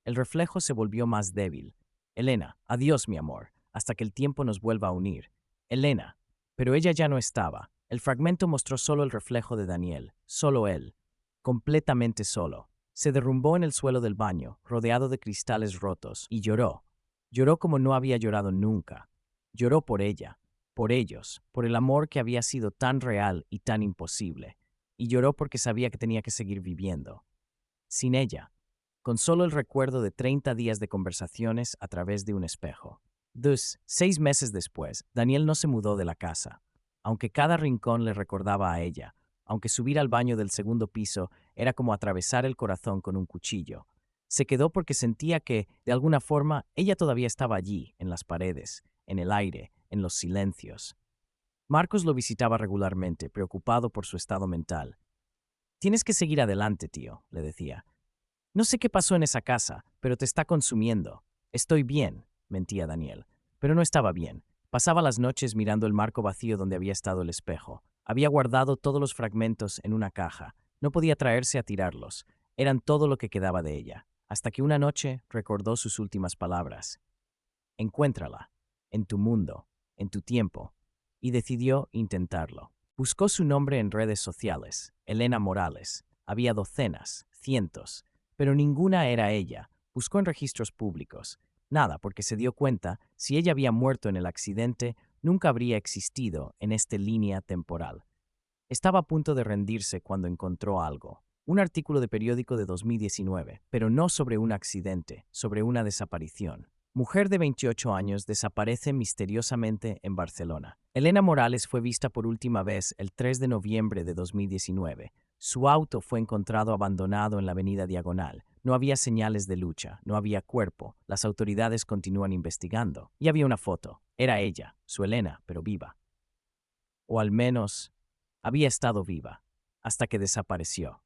El reflejo se volvió más débil. «Elena, adiós, mi amor, hasta que el tiempo nos vuelva a unir». «Elena». Pero ella ya no estaba. El fragmento mostró solo el reflejo de Daniel, solo él, completamente solo. Se derrumbó en el suelo del baño, rodeado de cristales rotos, y lloró. Lloró como no había llorado nunca. Lloró por ella, por ellos, por el amor que había sido tan real y tan imposible. y lloró porque sabía que tenía que seguir viviendo. Sin ella, con solo el recuerdo de 30 días de conversaciones a través de un espejo. 6 meses después, Daniel no se mudó de la casa, aunque cada rincón le recordaba a ella, aunque subir al baño del segundo piso era como atravesar el corazón con un cuchillo. Se quedó porque sentía que, de alguna forma, ella todavía estaba allí, en las paredes, en el aire, en los silencios. Marcos lo visitaba regularmente, preocupado por su estado mental. «Tienes que seguir adelante, tío», le decía. «No sé qué pasó en esa casa, pero te está consumiendo». «Estoy bien», mentía Daniel, pero no estaba bien. Pasaba las noches mirando el marco vacío donde había estado el espejo. Había guardado todos los fragmentos en una caja. No podía traerse a tirarlos. Eran todo lo que quedaba de ella. Hasta que una noche recordó sus últimas palabras. «Encuéntrala, en tu mundo, en tu tiempo», y decidió intentarlo. Buscó su nombre en redes sociales, Elena Morales. Había docenas, cientos, pero ninguna era ella. Buscó en registros públicos. Nada, porque se dio cuenta, si ella había muerto en el accidente, nunca habría existido en esta línea temporal. Estaba a punto de rendirse cuando encontró algo. Un artículo de periódico de 2019, pero no sobre un accidente, sobre una desaparición. Mujer de 28 años desaparece misteriosamente en Barcelona. Elena Morales fue vista por última vez el 3 de noviembre de 2019. Su auto fue encontrado abandonado en la avenida Diagonal. No había señales de lucha, no había cuerpo. Las autoridades continúan investigando. Y había una foto. Era ella, su Elena, pero viva. O al menos, había estado viva, hasta que desapareció.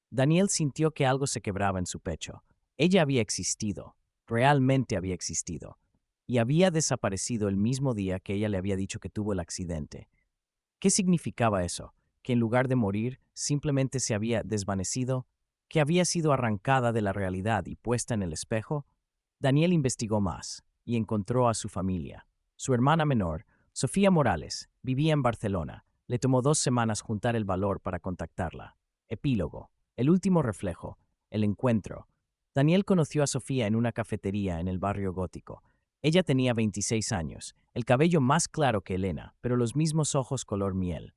Daniel sintió que algo se quebraba en su pecho. Ella había existido, realmente había existido, y había desaparecido el mismo día que ella le había dicho que tuvo el accidente. ¿Qué significaba eso? ¿Que en lugar de morir, simplemente se había desvanecido? ¿Que había sido arrancada de la realidad y puesta en el espejo? Daniel investigó más y encontró a su familia. Su hermana menor, Sofía Morales, vivía en Barcelona. Le tomó 2 semanas juntar el valor para contactarla. Epílogo. El último reflejo. El encuentro. Daniel conoció a Sofía en una cafetería en el barrio gótico. Ella tenía 26 años, el cabello más claro que Elena, pero los mismos ojos color miel.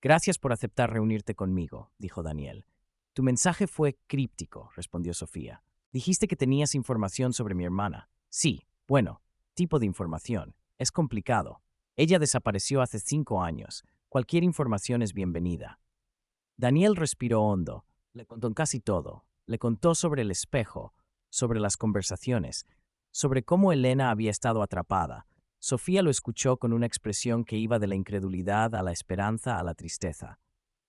«Gracias por aceptar reunirte conmigo», dijo Daniel. «Tu mensaje fue críptico», respondió Sofía. «Dijiste que tenías información sobre mi hermana». «Sí, bueno, tipo de información. Es complicado. Ella desapareció hace 5 años. Cualquier información es bienvenida». Daniel respiró hondo. Le contó casi todo. Le contó sobre el espejo, sobre las conversaciones, sobre cómo Elena había estado atrapada. Sofía lo escuchó con una expresión que iba de la incredulidad a la esperanza a la tristeza.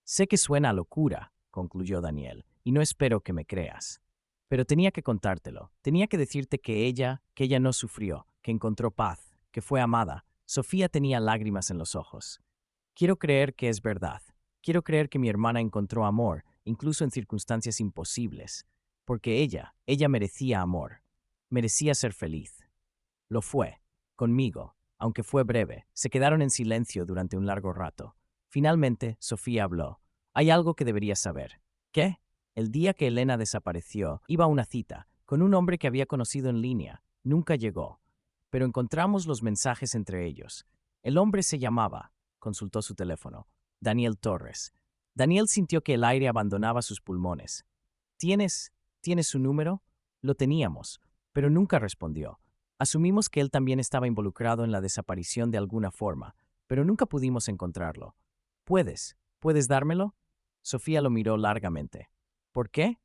«Sé que suena a locura», concluyó Daniel, «y no espero que me creas. Pero tenía que contártelo. Tenía que decirte que ella no sufrió, que encontró paz, que fue amada». Sofía tenía lágrimas en los ojos. «Quiero creer que es verdad. Quiero creer que mi hermana encontró amor, incluso en circunstancias imposibles. Porque ella merecía amor. Merecía ser feliz. Lo fue. Conmigo, aunque fue breve. Se quedaron en silencio durante un largo rato. Finalmente, Sofía habló. «Hay algo que deberías saber». «¿Qué?» «El día que Elena desapareció, iba a una cita, con un hombre que había conocido en línea. Nunca llegó. Pero encontramos los mensajes entre ellos. El hombre se llamaba», consultó su teléfono, «Daniel Torres». Daniel sintió que el aire abandonaba sus pulmones. ¿Tienes su número?» «Lo teníamos, pero nunca respondió. Asumimos que él también estaba involucrado en la desaparición de alguna forma, pero nunca pudimos encontrarlo. ¿Puedes dármelo?» Sofía lo miró largamente. «¿Por qué?»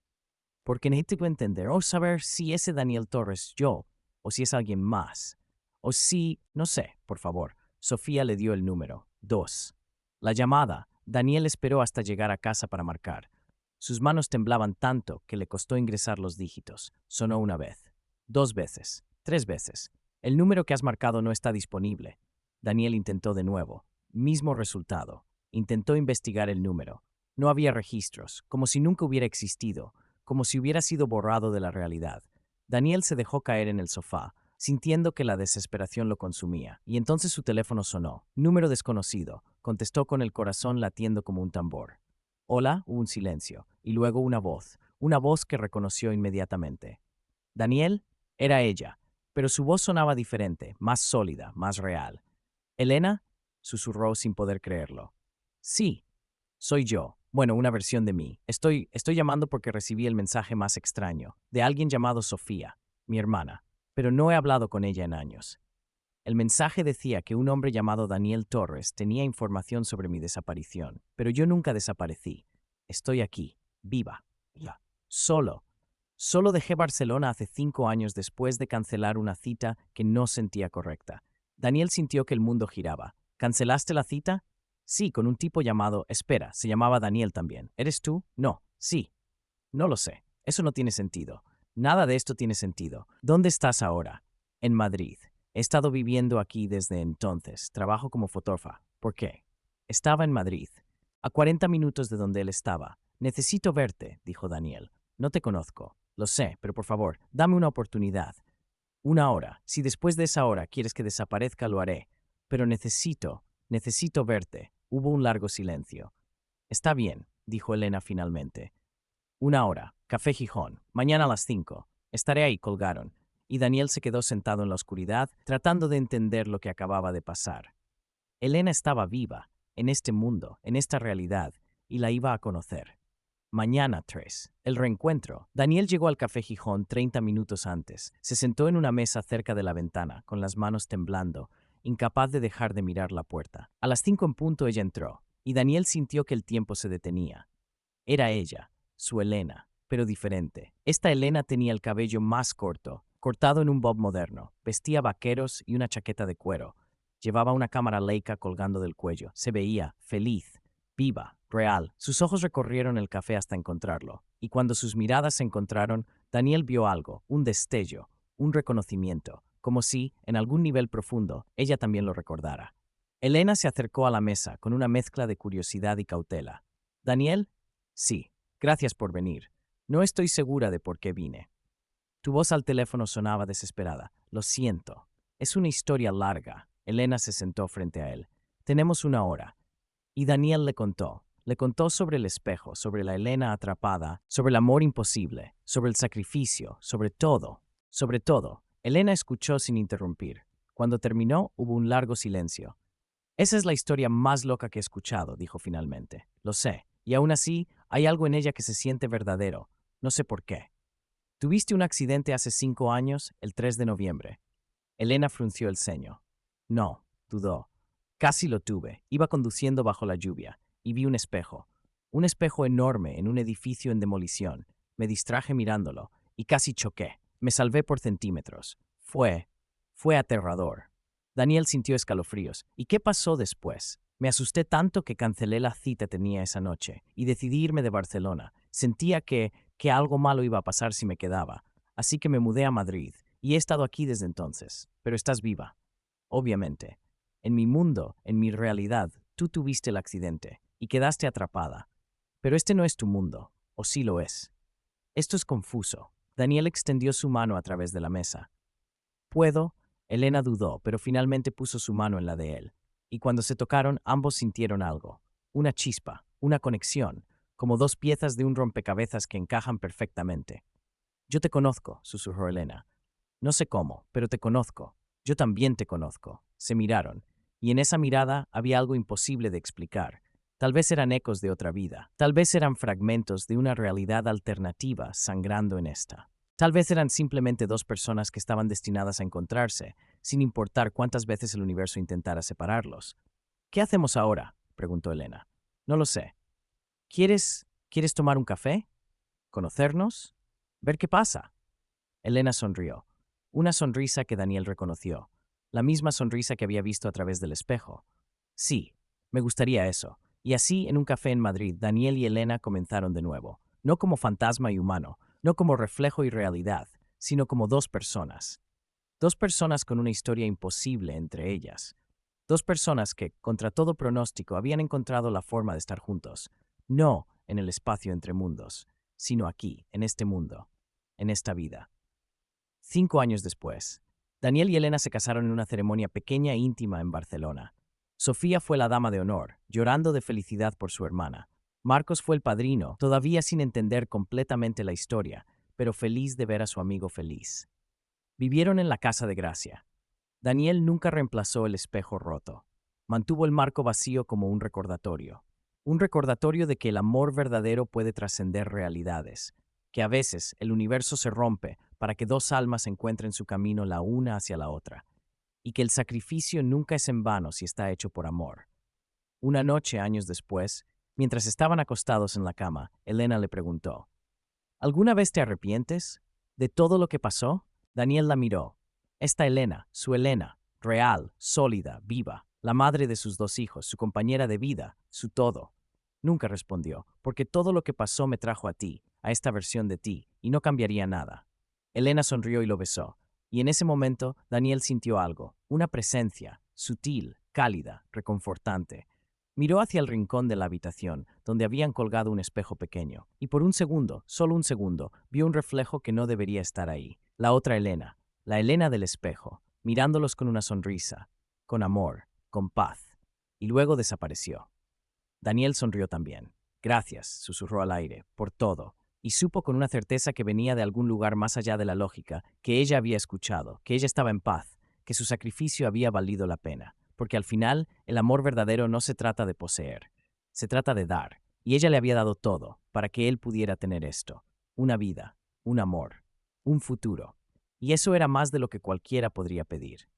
«Porque necesito entender o saber si ese Daniel Torres yo, o si es alguien más. O si, no sé, por favor». Sofía le dio el número. 2. La llamada. Daniel esperó hasta llegar a casa para marcar. Sus manos temblaban tanto que le costó ingresar los dígitos. Sonó una vez, 2 veces, 3 veces. «El número que has marcado no está disponible». Daniel intentó de nuevo. Mismo resultado. Intentó investigar el número. No había registros, como si nunca hubiera existido, como si hubiera sido borrado de la realidad. Daniel se dejó caer en el sofá, sintiendo que la desesperación lo consumía, y entonces su teléfono sonó. «Número desconocido», contestó con el corazón latiendo como un tambor. «Hola», hubo un silencio, y luego una voz que reconoció inmediatamente. «Daniel», era ella, pero su voz sonaba diferente, más sólida, más real. «¿Elena?», susurró sin poder creerlo. «Sí, soy yo». Bueno, una versión de mí. Estoy llamando porque recibí el mensaje más extraño, de alguien llamado Sofía, mi hermana, pero no he hablado con ella en años. El mensaje decía que un hombre llamado Daniel Torres tenía información sobre mi desaparición, pero yo nunca desaparecí. Estoy aquí, viva, ya, solo. Solo dejé Barcelona hace 5 años después de cancelar una cita que no sentía correcta. Daniel sintió que el mundo giraba. ¿Cancelaste la cita? Sí, con un tipo llamado... Espera, se llamaba Daniel también. ¿Eres tú? No, sí. No lo sé. Eso no tiene sentido. Nada de esto tiene sentido. ¿Dónde estás ahora? En Madrid. He estado viviendo aquí desde entonces. Trabajo como fotógrafa. ¿Por qué? Estaba en Madrid, a 40 minutos de donde él estaba. Necesito verte, dijo Daniel. No te conozco. Lo sé, pero por favor, dame una oportunidad. Una hora. Si después de esa hora quieres que desaparezca, lo haré. Pero necesito verte. Hubo un largo silencio. Está bien, dijo Elena finalmente. Una hora. Café Gijón. Mañana a las 5. Estaré ahí, colgaron. Y Daniel se quedó sentado en la oscuridad, tratando de entender lo que acababa de pasar. Elena estaba viva, en este mundo, en esta realidad, y la iba a conocer. Mañana 3. El reencuentro. Daniel llegó al Café Gijón 30 minutos antes. Se sentó en una mesa cerca de la ventana, con las manos temblando, incapaz de dejar de mirar la puerta. A las 5 en punto ella entró, y Daniel sintió que el tiempo se detenía. Era ella, su Elena, pero diferente. Esta Elena tenía el cabello más corto, cortado en un bob moderno, vestía vaqueros y una chaqueta de cuero. Llevaba una cámara Leica colgando del cuello. Se veía feliz, viva, real. Sus ojos recorrieron el café hasta encontrarlo, y cuando sus miradas se encontraron, Daniel vio algo, un destello, un reconocimiento, como si, en algún nivel profundo, ella también lo recordara. Elena se acercó a la mesa con una mezcla de curiosidad y cautela. Daniel, sí, gracias por venir. No estoy segura de por qué vine. Tu voz al teléfono sonaba desesperada. Lo siento. Es una historia larga. Elena se sentó frente a él. Tenemos una hora. Y Daniel le contó. Le contó sobre el espejo, sobre la Elena atrapada, sobre el amor imposible, sobre el sacrificio, sobre todo. Sobre todo. Elena escuchó sin interrumpir. Cuando terminó, hubo un largo silencio. Esa es la historia más loca que he escuchado, dijo finalmente. Lo sé. Y aún así, hay algo en ella que se siente verdadero. No sé por qué. Tuviste un accidente hace 5 años, el 3 de noviembre. Elena frunció el ceño. No, dudó. Casi lo tuve. Iba conduciendo bajo la lluvia y vi un espejo. Un espejo enorme en un edificio en demolición. Me distraje mirándolo y casi choqué. Me salvé por centímetros. Fue aterrador. Daniel sintió escalofríos. ¿Y qué pasó después? Me asusté tanto que cancelé la cita que tenía esa noche y decidí irme de Barcelona. Sentía que algo malo iba a pasar si me quedaba. Así que me mudé a Madrid y he estado aquí desde entonces. Pero estás viva. Obviamente. En mi mundo, en mi realidad, tú tuviste el accidente y quedaste atrapada. Pero este no es tu mundo, o sí lo es. Esto es confuso. Daniel extendió su mano a través de la mesa. ¿Puedo? Elena dudó, pero finalmente puso su mano en la de él. Y cuando se tocaron, ambos sintieron algo. Una chispa, una conexión, como dos piezas de un rompecabezas que encajan perfectamente. Yo te conozco, susurró Elena. No sé cómo, pero te conozco. Yo también te conozco. Se miraron, y en esa mirada había algo imposible de explicar. Tal vez eran ecos de otra vida, tal vez eran fragmentos de una realidad alternativa sangrando en esta. Tal vez eran simplemente dos personas que estaban destinadas a encontrarse, sin importar cuántas veces el universo intentara separarlos. ¿Qué hacemos ahora?, preguntó Elena. No lo sé. ¿Quieres tomar un café? ¿Conocernos? ¿Ver qué pasa? Elena sonrió. Una sonrisa que Daniel reconoció. La misma sonrisa que había visto a través del espejo. Sí, me gustaría eso. Y así, en un café en Madrid, Daniel y Elena comenzaron de nuevo. No como fantasma y humano, no como reflejo y realidad, sino como dos personas. Dos personas con una historia imposible entre ellas. Dos personas que, contra todo pronóstico, habían encontrado la forma de estar juntos. No en el espacio entre mundos, sino aquí, en este mundo, en esta vida. 5 años después, Daniel y Elena se casaron en una ceremonia pequeña e íntima en Barcelona. Sofía fue la dama de honor, llorando de felicidad por su hermana. Marcos fue el padrino, todavía sin entender completamente la historia, pero feliz de ver a su amigo feliz. Vivieron en la casa de Gracia. Daniel nunca reemplazó el espejo roto. Mantuvo el marco vacío como un recordatorio. Un recordatorio de que el amor verdadero puede trascender realidades, que a veces el universo se rompe para que dos almas encuentren su camino la una hacia la otra, y que el sacrificio nunca es en vano si está hecho por amor. Una noche, años después, mientras estaban acostados en la cama, Elena le preguntó, ¿alguna vez te arrepientes de todo lo que pasó? Daniel la miró. Esta Elena, su Elena, real, sólida, viva, la madre de sus dos hijos, su compañera de vida, su todo. Nunca respondió, porque todo lo que pasó me trajo a ti, a esta versión de ti, y no cambiaría nada. Elena sonrió y lo besó, y en ese momento Daniel sintió algo, una presencia, sutil, cálida, reconfortante. Miró hacia el rincón de la habitación, donde habían colgado un espejo pequeño, y por un segundo, solo un segundo, vio un reflejo que no debería estar ahí. La otra Elena, la Elena del espejo, mirándolos con una sonrisa, con amor, con paz, y luego desapareció. Daniel sonrió también. Gracias, susurró al aire, por todo, y supo con una certeza que venía de algún lugar más allá de la lógica, que ella había escuchado, que ella estaba en paz, que su sacrificio había valido la pena, porque al final el amor verdadero no se trata de poseer, se trata de dar, y ella le había dado todo para que él pudiera tener esto, una vida, un amor, un futuro, y eso era más de lo que cualquiera podría pedir.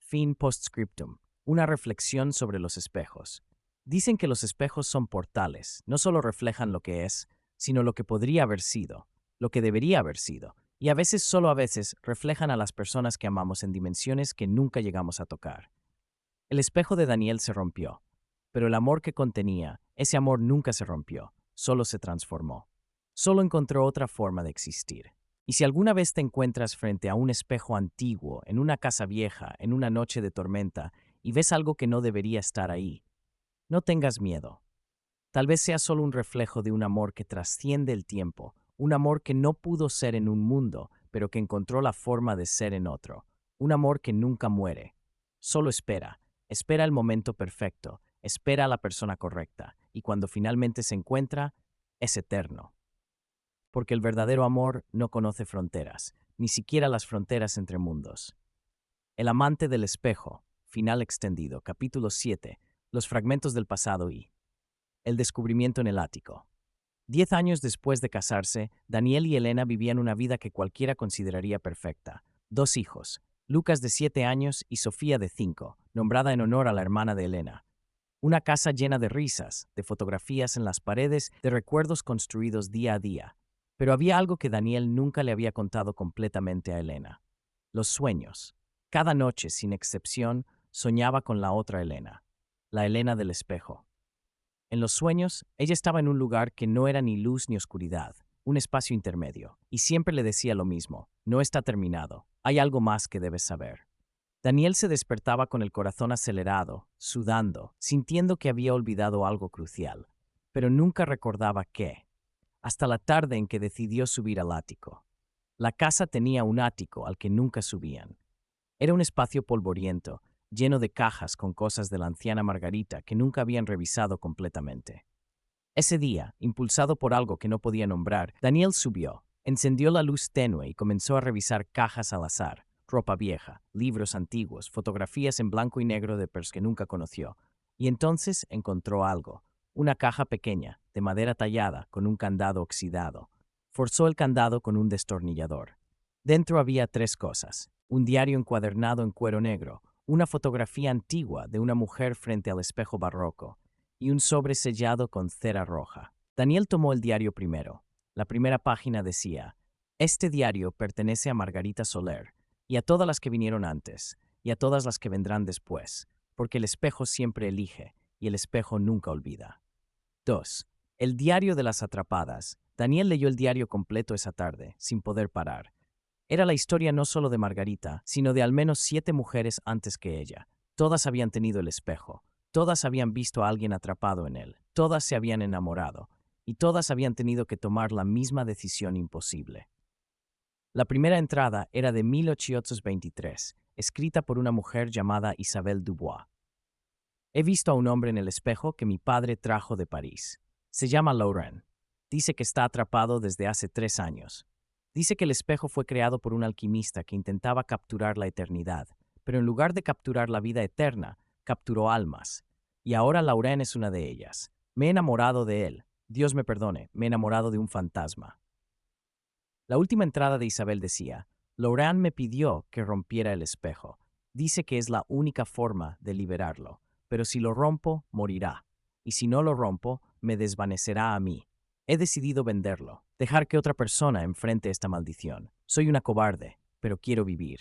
Fin postscriptum, una reflexión sobre los espejos. Dicen que los espejos son portales, no solo reflejan lo que es, sino lo que podría haber sido, lo que debería haber sido, y a veces, solo a veces, reflejan a las personas que amamos en dimensiones que nunca llegamos a tocar. El espejo de Daniel se rompió, pero el amor que contenía, ese amor nunca se rompió, solo se transformó. Solo encontró otra forma de existir. Y si alguna vez te encuentras frente a un espejo antiguo, en una casa vieja, en una noche de tormenta, y ves algo que no debería estar ahí, no tengas miedo. Tal vez sea solo un reflejo de un amor que trasciende el tiempo, un amor que no pudo ser en un mundo, pero que encontró la forma de ser en otro, un amor que nunca muere. Solo espera, espera el momento perfecto, espera a la persona correcta, y cuando finalmente se encuentra, es eterno. Porque el verdadero amor no conoce fronteras, ni siquiera las fronteras entre mundos. El amante del espejo, final extendido, capítulo 7, los fragmentos del pasado y el descubrimiento en el ático. 10 años después de casarse, Daniel y Elena vivían una vida que cualquiera consideraría perfecta. 2 hijos, Lucas de 7 años y Sofía de 5, nombrada en honor a la hermana de Elena. Una casa llena de risas, de fotografías en las paredes, de recuerdos construidos día a día. Pero había algo que Daniel nunca le había contado completamente a Elena. Los sueños. Cada noche, sin excepción, soñaba con la otra Elena, la Elena del espejo. En los sueños, ella estaba en un lugar que no era ni luz ni oscuridad, un espacio intermedio, y siempre le decía lo mismo: no está terminado, hay algo más que debes saber. Daniel se despertaba con el corazón acelerado, sudando, sintiendo que había olvidado algo crucial, pero nunca recordaba qué, hasta la tarde en que decidió subir al ático. La casa tenía un ático al que nunca subían. Era un espacio polvoriento, lleno de cajas con cosas de la anciana Margarita que nunca habían revisado completamente. Ese día, impulsado por algo que no podía nombrar, Daniel subió, encendió la luz tenue y comenzó a revisar cajas al azar, ropa vieja, libros antiguos, fotografías en blanco y negro de personas que nunca conoció. Y entonces encontró algo, una caja pequeña, de madera tallada, con un candado oxidado. Forzó el candado con un destornillador. Dentro había 3 cosas: un diario encuadernado en cuero negro, una fotografía antigua de una mujer frente al espejo barroco, y un sobre sellado con cera roja. Daniel tomó el diario primero. La primera página decía: este diario pertenece a Margarita Soler, y a todas las que vinieron antes, y a todas las que vendrán después, porque el espejo siempre elige, y el espejo nunca olvida. 2. El diario de las atrapadas. Daniel leyó el diario completo esa tarde, sin poder parar. Era la historia no solo de Margarita, sino de al menos 7 mujeres antes que ella. Todas habían tenido el espejo, todas habían visto a alguien atrapado en él, todas se habían enamorado, y todas habían tenido que tomar la misma decisión imposible. La primera entrada era de 1823, escrita por una mujer llamada Isabelle Dubois. He visto a un hombre en el espejo que mi padre trajo de París. Se llama Laurent. Dice que está atrapado desde hace 3 años. Dice que el espejo fue creado por un alquimista que intentaba capturar la eternidad, pero en lugar de capturar la vida eterna, capturó almas. Y ahora Laurent es una de ellas. Me he enamorado de él. Dios me perdone, me he enamorado de un fantasma. La última entrada de Isabel decía, Laurent me pidió que rompiera el espejo. Dice que es la única forma de liberarlo, pero si lo rompo, morirá. Y si no lo rompo, me desvanecerá a mí. He decidido venderlo, dejar que otra persona enfrente esta maldición. Soy una cobarde, pero quiero vivir.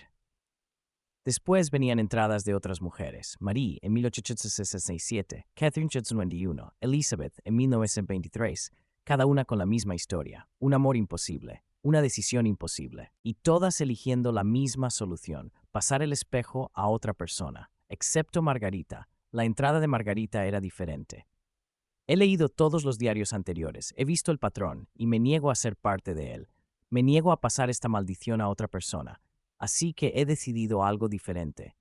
Después venían entradas de otras mujeres. Marie en 1867, Catherine en 1891, Elizabeth en 1923, cada una con la misma historia. Un amor imposible, una decisión imposible. Y todas eligiendo la misma solución, pasar el espejo a otra persona. Excepto Margarita. La entrada de Margarita era diferente. He leído todos los diarios anteriores, he visto el patrón y me niego a ser parte de él. Me niego a pasar esta maldición a otra persona. Así que he decidido algo diferente.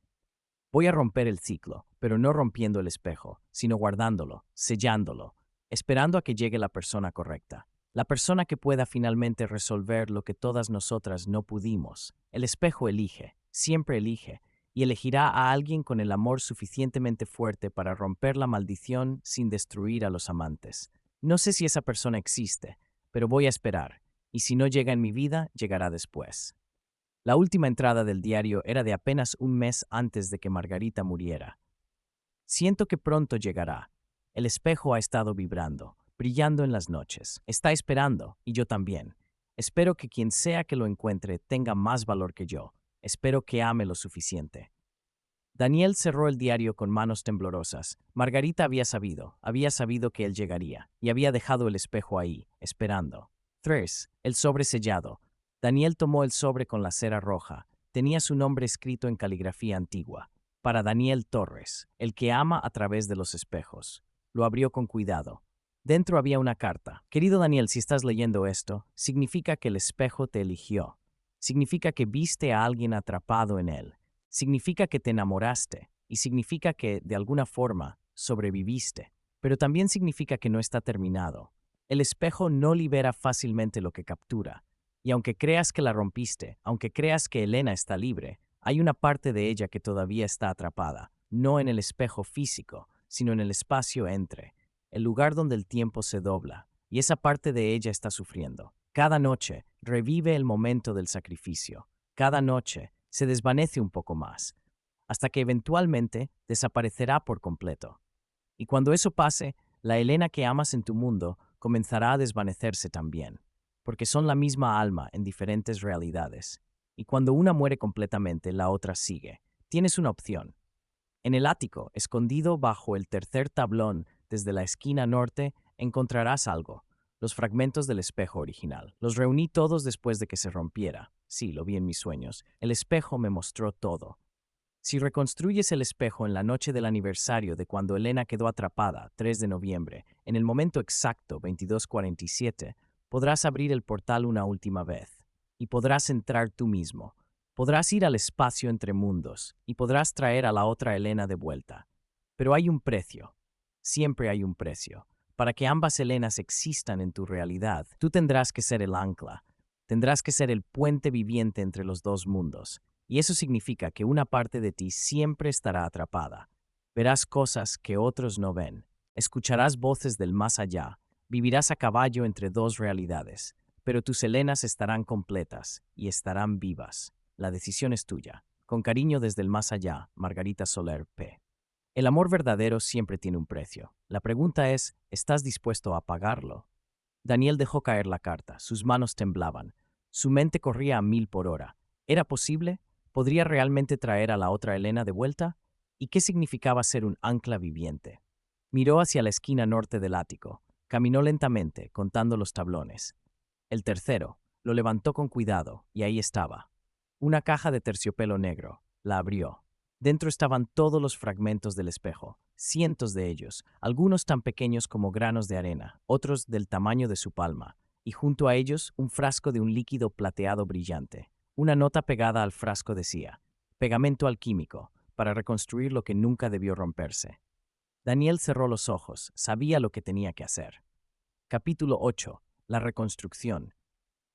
Voy a romper el ciclo, pero no rompiendo el espejo, sino guardándolo, sellándolo, esperando a que llegue la persona correcta. La persona que pueda finalmente resolver lo que todas nosotras no pudimos. El espejo elige, siempre elige, y elegirá a alguien con el amor suficientemente fuerte para romper la maldición sin destruir a los amantes. No sé si esa persona existe, pero voy a esperar, y si no llega en mi vida, llegará después. La última entrada del diario era de apenas un mes antes de que Margarita muriera. Siento que pronto llegará. El espejo ha estado vibrando, brillando en las noches. Está esperando, y yo también. Espero que quien sea que lo encuentre tenga más valor que yo. Espero que ame lo suficiente. Daniel cerró el diario con manos temblorosas. Margarita había sabido que él llegaría, y había dejado el espejo ahí, esperando. 3. El sobre sellado. Daniel tomó el sobre con la cera roja. Tenía su nombre escrito en caligrafía antigua. Para Daniel Torres, el que ama a través de los espejos. Lo abrió con cuidado. Dentro había una carta. Querido Daniel, si estás leyendo esto, significa que el espejo te eligió. Significa que viste a alguien atrapado en él. Significa que te enamoraste y significa que, de alguna forma, sobreviviste. Pero también significa que no está terminado. El espejo no libera fácilmente lo que captura. Y aunque creas que la rompiste, aunque creas que Elena está libre, hay una parte de ella que todavía está atrapada, no en el espejo físico, sino en el espacio entre, el lugar donde el tiempo se dobla, y esa parte de ella está sufriendo. Cada noche revive el momento del sacrificio. Cada noche se desvanece un poco más, hasta que eventualmente desaparecerá por completo. Y cuando eso pase, la Elena que amas en tu mundo comenzará a desvanecerse también, porque son la misma alma en diferentes realidades. Y cuando una muere completamente, la otra sigue. Tienes una opción. En el ático, escondido bajo el tercer tablón desde la esquina norte, encontrarás algo. Los fragmentos del espejo original. Los reuní todos después de que se rompiera. Sí, lo vi en mis sueños. El espejo me mostró todo. Si reconstruyes el espejo en la noche del aniversario de cuando Elena quedó atrapada, 3 de noviembre, en el momento exacto, 22:47, podrás abrir el portal una última vez. Y podrás entrar tú mismo. Podrás ir al espacio entre mundos y podrás traer a la otra Elena de vuelta. Pero hay un precio. Siempre hay un precio. Para que ambas Elenas existan en tu realidad, tú tendrás que ser el ancla. Tendrás que ser el puente viviente entre los dos mundos. Y eso significa que una parte de ti siempre estará atrapada. Verás cosas que otros no ven. Escucharás voces del más allá. Vivirás a caballo entre dos realidades. Pero tus Elenas estarán completas y estarán vivas. La decisión es tuya. Con cariño desde el más allá, Margarita Soler P. El amor verdadero siempre tiene un precio. La pregunta es, ¿estás dispuesto a pagarlo? Daniel dejó caer la carta. Sus manos temblaban. Su mente corría a 1000 por hora. ¿Era posible? ¿Podría realmente traer a la otra Elena de vuelta? ¿Y qué significaba ser un ancla viviente? Miró hacia la esquina norte del ático. Caminó lentamente, contando los tablones. El tercero. Lo levantó con cuidado, y ahí estaba. Una caja de terciopelo negro. La abrió. Dentro estaban todos los fragmentos del espejo, cientos de ellos, algunos tan pequeños como granos de arena, otros del tamaño de su palma, y junto a ellos un frasco de un líquido plateado brillante. Una nota pegada al frasco decía, pegamento alquímico, para reconstruir lo que nunca debió romperse. Daniel cerró los ojos, sabía lo que tenía que hacer. Capítulo 8. La reconstrucción.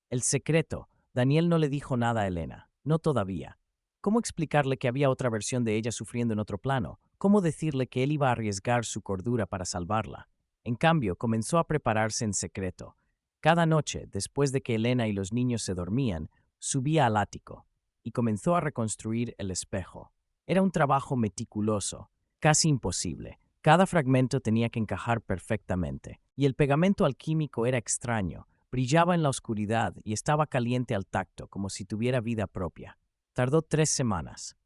El secreto. Daniel no le dijo nada a Elena, no todavía. ¿Cómo explicarle que había otra versión de ella sufriendo en otro plano? ¿Cómo decirle que él iba a arriesgar su cordura para salvarla? En cambio, comenzó a prepararse en secreto. Cada noche, después de que Elena y los niños se dormían, subía al ático y comenzó a reconstruir el espejo. Era un trabajo meticuloso, casi imposible. Cada fragmento tenía que encajar perfectamente, y el pegamento alquímico era extraño, brillaba en la oscuridad y estaba caliente al tacto, como si tuviera vida propia. Tardó 3 semanas.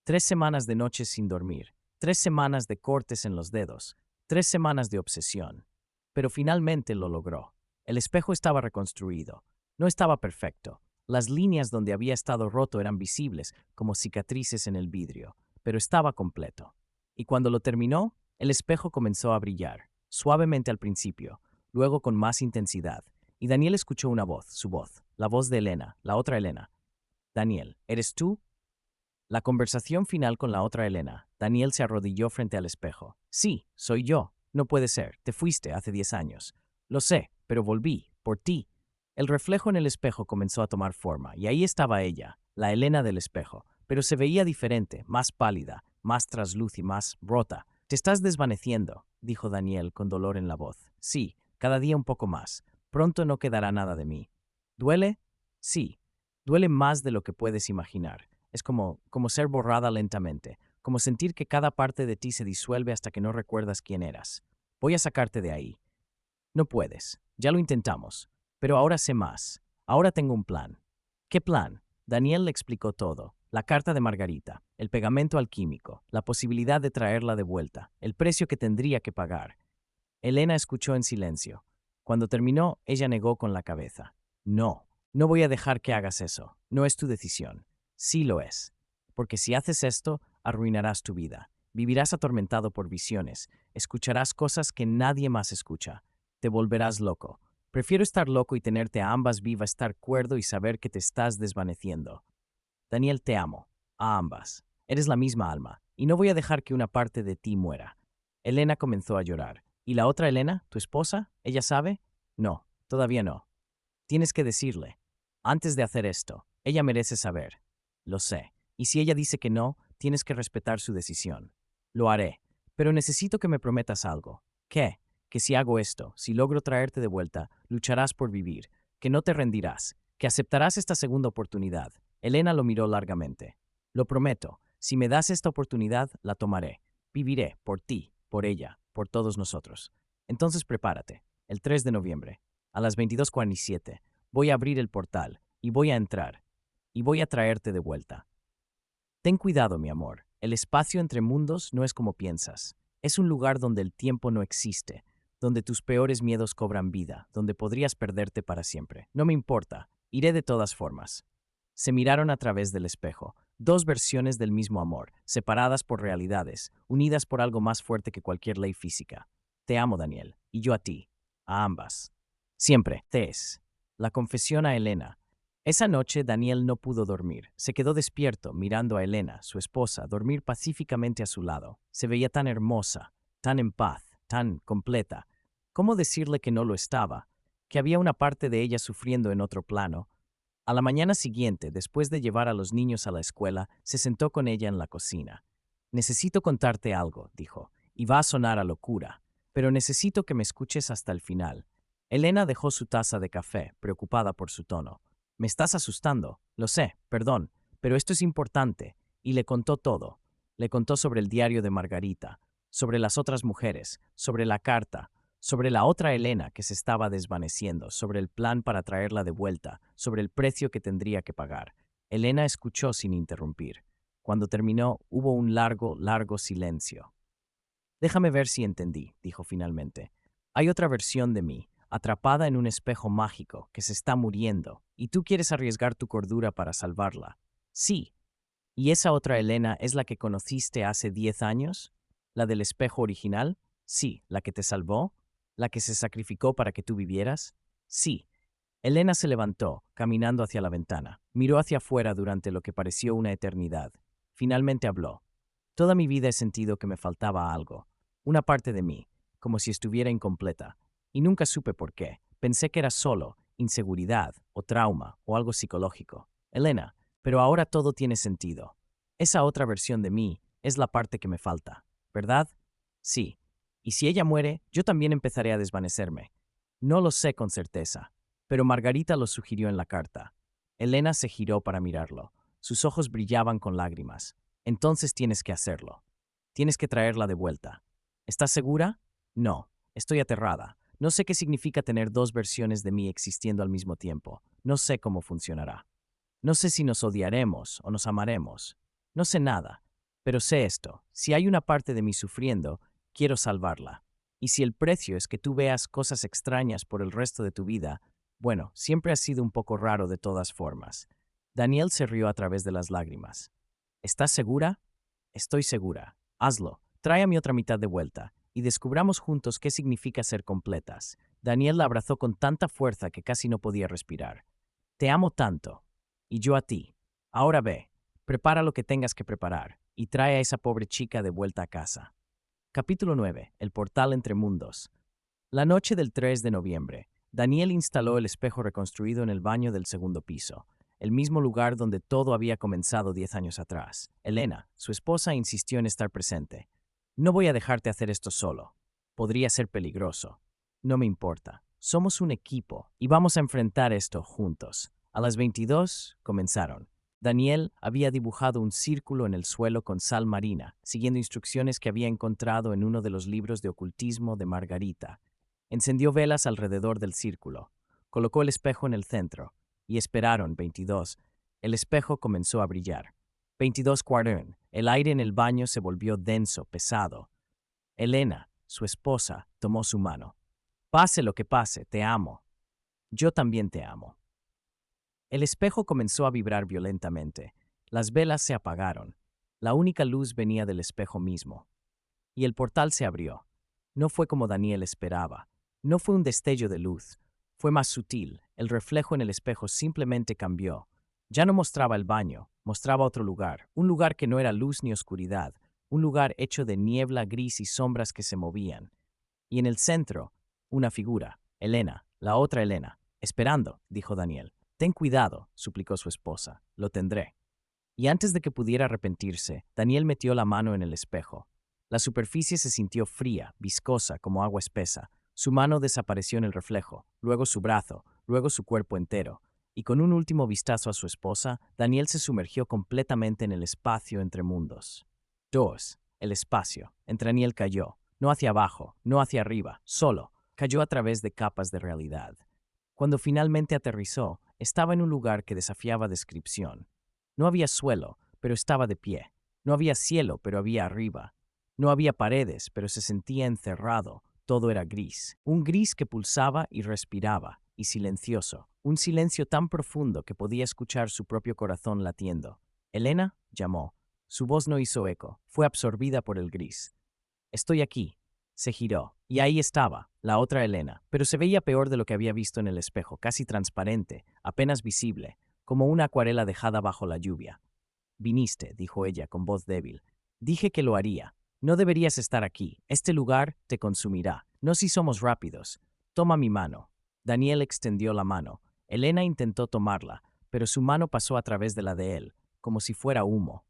3 semanas de noches sin dormir, 3 semanas de cortes en los dedos, 3 semanas de obsesión. Pero finalmente lo logró. El espejo estaba reconstruido. No estaba perfecto. Las líneas donde había estado roto eran visibles, como cicatrices en el vidrio, pero estaba completo. Y cuando lo terminó, el espejo comenzó a brillar, suavemente al principio, luego con más intensidad, y Daniel escuchó una voz, su voz, la voz de Elena, la otra Elena. Daniel, ¿eres tú? La conversación final con la otra Elena. Daniel se arrodilló frente al espejo. Sí, soy yo. No puede ser. Te fuiste hace 10 años. Lo sé, pero volví, por ti. El reflejo en el espejo comenzó a tomar forma, y ahí estaba ella, la Elena del espejo, pero se veía diferente, más pálida, más trasluz y más rota. Te estás desvaneciendo, dijo Daniel con dolor en la voz. Sí, cada día un poco más. Pronto no quedará nada de mí. ¿Duele? Sí. Duele más de lo que puedes imaginar. Es como ser borrada lentamente, como sentir que cada parte de ti se disuelve hasta que no recuerdas quién eras. Voy a sacarte de ahí. No puedes. Ya lo intentamos. Pero ahora sé más. Ahora tengo un plan. ¿Qué plan? Daniel le explicó todo. La carta de Margarita, el pegamento alquímico, la posibilidad de traerla de vuelta, el precio que tendría que pagar. Elena escuchó en silencio. Cuando terminó, ella negó con la cabeza. No, no voy a dejar que hagas eso. No es tu decisión. Sí lo es. Porque si haces esto, arruinarás tu vida. Vivirás atormentado por visiones. Escucharás cosas que nadie más escucha. Te volverás loco. Prefiero estar loco y tenerte a ambas viva, estar cuerdo y saber que te estás desvaneciendo. Daniel, te amo. A ambas. Eres la misma alma. Y no voy a dejar que una parte de ti muera. Elena comenzó a llorar. ¿Y la otra Elena, tu esposa? ¿Ella sabe? No, todavía no. Tienes que decirle. Antes de hacer esto, ella merece saber. Lo sé. Y si ella dice que no, tienes que respetar su decisión. Lo haré. Pero necesito que me prometas algo. ¿Qué? Que si hago esto, si logro traerte de vuelta, lucharás por vivir, que no te rendirás, que aceptarás esta segunda oportunidad. Elena lo miró largamente. Lo prometo. Si me das esta oportunidad, la tomaré. Viviré por ti, por ella, por todos nosotros. Entonces prepárate. El 3 de noviembre, a las 22:47, voy a abrir el portal y voy a entrar y voy a traerte de vuelta. Ten cuidado, mi amor. El espacio entre mundos no es como piensas. Es un lugar donde el tiempo no existe, donde tus peores miedos cobran vida, donde podrías perderte para siempre. No me importa. Iré de todas formas. Se miraron a través del espejo. Dos versiones del mismo amor, separadas por realidades, unidas por algo más fuerte que cualquier ley física. Te amo, Daniel, y yo a ti, a ambas. Siempre, Tess. La confesión a Elena. Esa noche Daniel no pudo dormir. Se quedó despierto, mirando a Elena, su esposa, dormir pacíficamente a su lado. Se veía tan hermosa, tan en paz, tan completa. ¿Cómo decirle que no lo estaba? Que había una parte de ella sufriendo en otro plano. A la mañana siguiente, después de llevar a los niños a la escuela, se sentó con ella en la cocina. Necesito contarte algo, dijo, y va a sonar a locura, pero necesito que me escuches hasta el final. Elena dejó su taza de café, preocupada por su tono. Me estás asustando, lo sé, perdón, pero esto es importante. Y le contó todo. Le contó sobre el diario de Margarita, sobre las otras mujeres, sobre la carta, sobre la otra Elena que se estaba desvaneciendo, sobre el plan para traerla de vuelta, sobre el precio que tendría que pagar. Elena escuchó sin interrumpir. Cuando terminó, hubo un largo, largo silencio. Déjame ver si entendí, dijo finalmente. Hay otra versión de mí, atrapada en un espejo mágico, que se está muriendo, y tú quieres arriesgar tu cordura para salvarla. Sí. ¿Y esa otra Elena es la que conociste hace 10 años? ¿La del espejo original? Sí. ¿La que te salvó? ¿La que se sacrificó para que tú vivieras? Sí. Elena se levantó, caminando hacia la ventana. Miró hacia afuera durante lo que pareció una eternidad. Finalmente habló. Toda mi vida he sentido que me faltaba algo, una parte de mí, como si estuviera incompleta, y nunca supe por qué. Pensé que era solo inseguridad o trauma o algo psicológico. Elena, pero ahora todo tiene sentido. Esa otra versión de mí es la parte que me falta, ¿verdad? Sí. Y si ella muere, yo también empezaré a desvanecerme. No lo sé con certeza, pero Margarita lo sugirió en la carta. Elena se giró para mirarlo. Sus ojos brillaban con lágrimas. Entonces tienes que hacerlo. Tienes que traerla de vuelta. ¿Estás segura? No, estoy aterrada. No sé qué significa tener dos versiones de mí existiendo al mismo tiempo. No sé cómo funcionará. No sé si nos odiaremos o nos amaremos. No sé nada, pero sé esto. Si hay una parte de mí sufriendo, quiero salvarla. Y si el precio es que tú veas cosas extrañas por el resto de tu vida, bueno, siempre has sido un poco raro de todas formas. Daniel se rió a través de las lágrimas. ¿Estás segura? Estoy segura. Hazlo. Trae a mi otra mitad de vuelta y descubramos juntos qué significa ser completas. Daniel la abrazó con tanta fuerza que casi no podía respirar. Te amo tanto. Y yo a ti. Ahora ve, prepara lo que tengas que preparar y trae a esa pobre chica de vuelta a casa. Capítulo 9. El portal entre mundos. La noche del 3 de noviembre, Daniel instaló el espejo reconstruido en el baño del segundo piso, el mismo lugar donde todo había comenzado 10 años atrás. Elena, su esposa, insistió en estar presente. No voy a dejarte hacer esto solo. Podría ser peligroso. No me importa. Somos un equipo y vamos a enfrentar esto juntos. A las 22 comenzaron. Daniel había dibujado un círculo en el suelo con sal marina, siguiendo instrucciones que había encontrado en uno de los libros de ocultismo de Margarita. Encendió velas alrededor del círculo. Colocó el espejo en el centro. Y esperaron, 22. El espejo comenzó a brillar. 22 cuarón. El aire en el baño se volvió denso, pesado. Elena, su esposa, tomó su mano. Pase lo que pase, te amo. Yo también te amo. El espejo comenzó a vibrar violentamente. Las velas se apagaron. La única luz venía del espejo mismo. Y el portal se abrió. No fue como Daniel esperaba. No fue un destello de luz. Fue más sutil. El reflejo en el espejo simplemente cambió. Ya no mostraba el baño, mostraba otro lugar. Un lugar que no era luz ni oscuridad. Un lugar hecho de niebla gris y sombras que se movían. Y en el centro, una figura. Elena, la otra Elena. Esperando, dijo Daniel. Ten cuidado, suplicó su esposa. Lo tendré. Y antes de que pudiera arrepentirse, Daniel metió la mano en el espejo. La superficie se sintió fría, viscosa, como agua espesa. Su mano desapareció en el reflejo, luego su brazo, luego su cuerpo entero. Y con un último vistazo a su esposa, Daniel se sumergió completamente en el espacio entre mundos. 2. El espacio. Entre Daniel cayó. No hacia abajo, no hacia arriba, solo. Cayó a través de capas de realidad. Cuando finalmente aterrizó, estaba en un lugar que desafiaba descripción. No había suelo, pero estaba de pie. No había cielo, pero había arriba. No había paredes, pero se sentía encerrado. Todo era gris. Un gris que pulsaba y respiraba, y silencioso. Un silencio tan profundo que podía escuchar su propio corazón latiendo. Elena llamó. Su voz no hizo eco. Fue absorbida por el gris. Estoy aquí. Se giró, y ahí estaba, la otra Elena, pero se veía peor de lo que había visto en el espejo, casi transparente, apenas visible, como una acuarela dejada bajo la lluvia. Viniste, dijo ella con voz débil. Dije que lo haría. No deberías estar aquí. Este lugar te consumirá. No si somos rápidos. Toma mi mano. Daniel extendió la mano. Elena intentó tomarla, pero su mano pasó a través de la de él, como si fuera humo.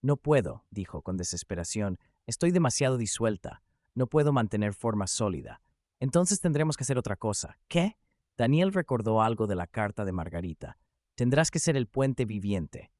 No puedo, dijo con desesperación. Estoy demasiado disuelta. No puedo mantener forma sólida. Entonces tendremos que hacer otra cosa. ¿Qué? Daniel recordó algo de la carta de Margarita. Tendrás que ser el puente viviente.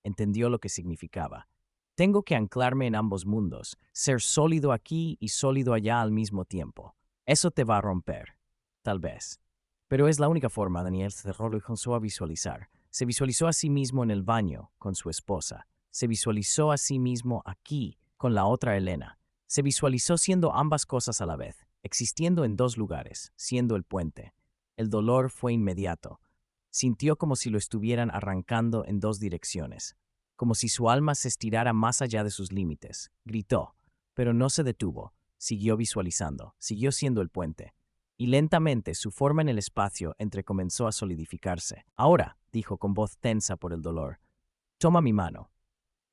Entendió lo que significaba. Tengo que anclarme en ambos mundos, ser sólido aquí y sólido allá al mismo tiempo. Eso te va a romper. Tal vez. Pero es la única forma. Daniel cerró y comenzó a visualizar. Se visualizó a sí mismo en el baño con su esposa. Se visualizó a sí mismo aquí con la otra Elena. Se visualizó siendo ambas cosas a la vez, existiendo en dos lugares, siendo el puente. El dolor fue inmediato. Sintió como si lo estuvieran arrancando en dos direcciones, como si su alma se estirara más allá de sus límites. Gritó, pero no se detuvo. Siguió visualizando, siguió siendo el puente. Y lentamente su forma en el espacio comenzó a solidificarse. Ahora, dijo con voz tensa por el dolor, toma mi mano.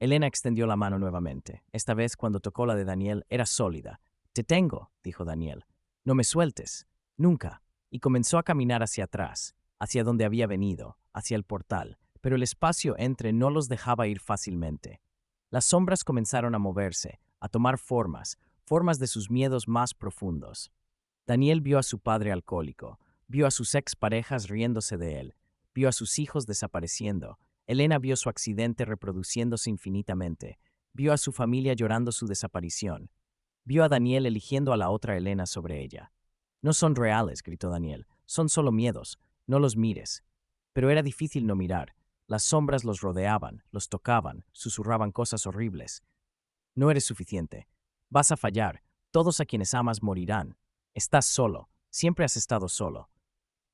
Elena extendió la mano nuevamente. Esta vez, cuando tocó la de Daniel, era sólida. Te tengo, dijo Daniel. No me sueltes. Nunca. Y comenzó a caminar hacia atrás, hacia donde había venido, hacia el portal, pero el espacio entre no los dejaba ir fácilmente. Las sombras comenzaron a moverse, a tomar formas, formas de sus miedos más profundos. Daniel vio a su padre alcohólico, vio a sus exparejas riéndose de él, vio a sus hijos desapareciendo. Elena vio su accidente reproduciéndose infinitamente, vio a su familia llorando su desaparición, vio a Daniel eligiendo a la otra Elena sobre ella. No son reales, gritó Daniel, son solo miedos, no los mires. Pero era difícil no mirar. Las sombras los rodeaban, los tocaban, susurraban cosas horribles. No eres suficiente. Vas a fallar. Todos a quienes amas morirán. Estás solo. Siempre has estado solo.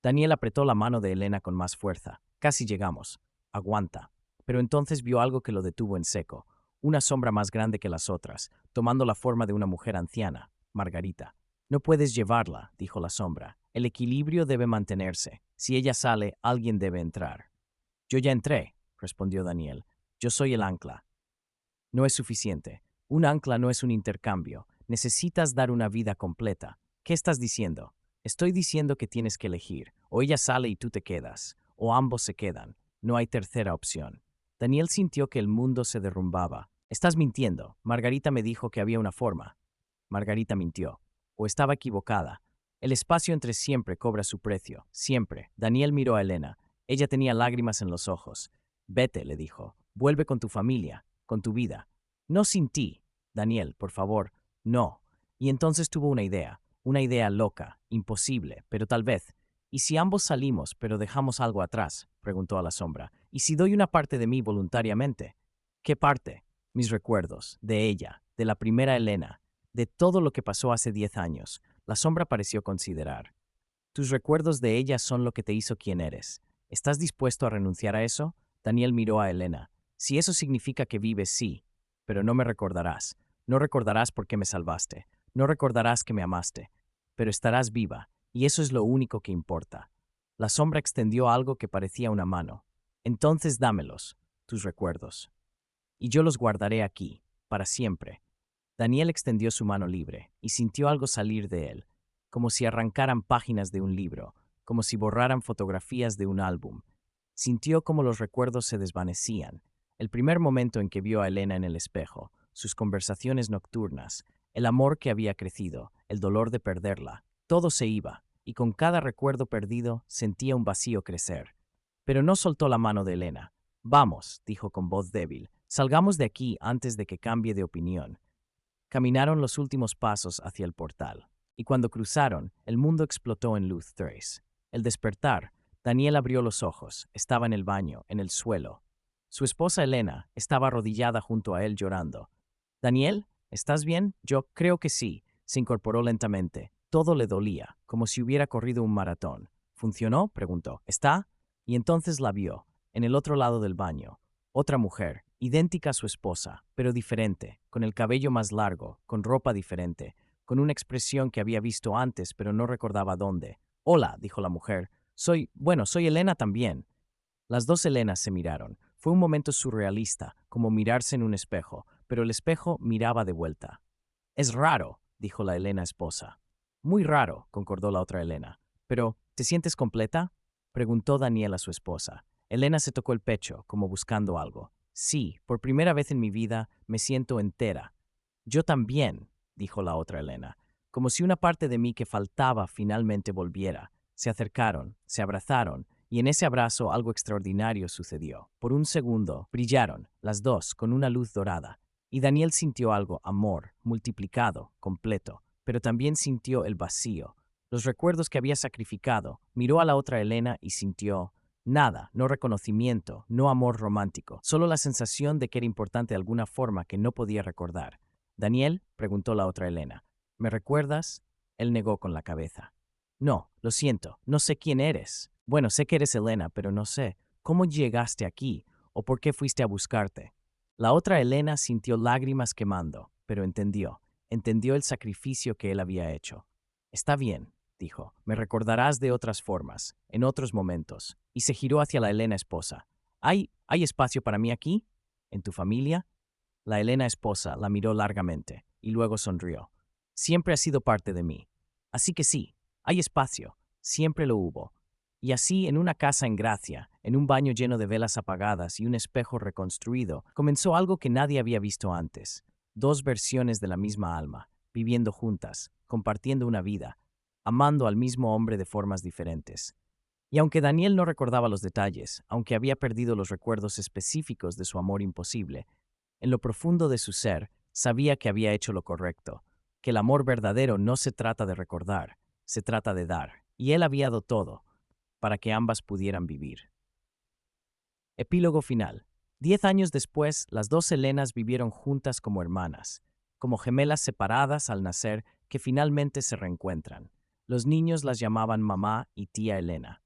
Daniel apretó la mano de Elena con más fuerza. Casi llegamos. Aguanta. Pero entonces vio algo que lo detuvo en seco. Una sombra más grande que las otras, tomando la forma de una mujer anciana, Margarita. No puedes llevarla, dijo la sombra. El equilibrio debe mantenerse. Si ella sale, alguien debe entrar. Yo ya entré, respondió Daniel. Yo soy el ancla. No es suficiente. Un ancla no es un intercambio. Necesitas dar una vida completa. ¿Qué estás diciendo? Estoy diciendo que tienes que elegir. O ella sale y tú te quedas, o ambos se quedan. No hay tercera opción. Daniel sintió que el mundo se derrumbaba. Estás mintiendo. Margarita me dijo que había una forma. Margarita mintió. O estaba equivocada. El espacio entre siempre cobra su precio. Siempre. Daniel miró a Elena. Ella tenía lágrimas en los ojos. Vete, le dijo. Vuelve con tu familia, con tu vida. No sin ti. Daniel, por favor, no. Y entonces tuvo una idea loca, imposible, pero tal vez. ¿Y si ambos salimos, pero dejamos algo atrás? Preguntó a la sombra. ¿Y si doy una parte de mí voluntariamente? ¿Qué parte? Mis recuerdos, de ella, de la primera Elena, de todo lo que pasó hace 10 años. La sombra pareció considerar. Tus recuerdos de ella son lo que te hizo quien eres. ¿Estás dispuesto a renunciar a eso? Daniel miró a Elena. Si eso significa que vives, sí, pero no me recordarás. No recordarás por qué me salvaste. No recordarás que me amaste. Pero estarás viva, y eso es lo único que importa. La sombra extendió algo que parecía una mano. Entonces dámelos, tus recuerdos. Y yo los guardaré aquí, para siempre. Daniel extendió su mano libre, y sintió algo salir de él, como si arrancaran páginas de un libro, como si borraran fotografías de un álbum. Sintió como los recuerdos se desvanecían. El primer momento en que vio a Elena en el espejo, sus conversaciones nocturnas, el amor que había crecido, el dolor de perderla, todo se iba, y con cada recuerdo perdido sentía un vacío crecer. Pero no soltó la mano de Elena. Vamos, dijo con voz débil, salgamos de aquí antes de que cambie de opinión. Caminaron los últimos pasos hacia el portal, y cuando cruzaron, el mundo explotó en luz 3. El despertar, Daniel abrió los ojos, estaba en el baño, en el suelo. Su esposa Elena estaba arrodillada junto a él llorando. Daniel, ¿estás bien? Yo creo que sí. Se incorporó lentamente. Todo le dolía, como si hubiera corrido un maratón. ¿Funcionó? Preguntó. ¿Está? Y entonces la vio, en el otro lado del baño. Otra mujer, idéntica a su esposa, pero diferente, con el cabello más largo, con ropa diferente, con una expresión que había visto antes pero no recordaba dónde. Hola, dijo la mujer. Soy Elena también. Las dos Helenas se miraron. Fue un momento surrealista, como mirarse en un espejo, pero el espejo miraba de vuelta. Es raro, dijo la Elena esposa. Muy raro, concordó la otra Elena. Pero, ¿te sientes completa? Preguntó Daniel a su esposa. Elena se tocó el pecho, como buscando algo. Sí, por primera vez en mi vida me siento entera. Yo también, dijo la otra Elena, como si una parte de mí que faltaba finalmente volviera. Se acercaron, se abrazaron, y en ese abrazo algo extraordinario sucedió. Por un segundo, brillaron, las dos, con una luz dorada, y Daniel sintió algo, amor, multiplicado, completo, pero también sintió el vacío, los recuerdos que había sacrificado. Miró a la otra Elena y sintió nada, no reconocimiento, no amor romántico, solo la sensación de que era importante de alguna forma que no podía recordar. «Daniel», preguntó la otra Elena, «¿me recuerdas?» Él negó con la cabeza. «No, lo siento, no sé quién eres». «Bueno, sé que eres Elena, pero no sé cómo llegaste aquí o por qué fuiste a buscarte». La otra Elena sintió lágrimas quemando, pero entendió el sacrificio que él había hecho. «Está bien», dijo, «me recordarás de otras formas, en otros momentos». Y se giró hacia la Elena esposa. ¿Hay espacio para mí aquí? ¿En tu familia? La Elena esposa la miró largamente y luego sonrió. Siempre has sido parte de mí. Así que sí, hay espacio. Siempre lo hubo. Y así, en una casa en Gracia, en un baño lleno de velas apagadas y un espejo reconstruido, comenzó algo que nadie había visto antes. Dos versiones de la misma alma. viviendo juntas, compartiendo una vida, amando al mismo hombre de formas diferentes. Y aunque Daniel no recordaba los detalles, aunque había perdido los recuerdos específicos de su amor imposible, en lo profundo de su ser sabía que había hecho lo correcto, que el amor verdadero no se trata de recordar, se trata de dar, y él había dado todo para que ambas pudieran vivir. Epílogo final. 10 años después, las dos Helenas vivieron juntas como hermanas, como gemelas separadas al nacer que finalmente se reencuentran. Los niños las llamaban mamá y tía Helena.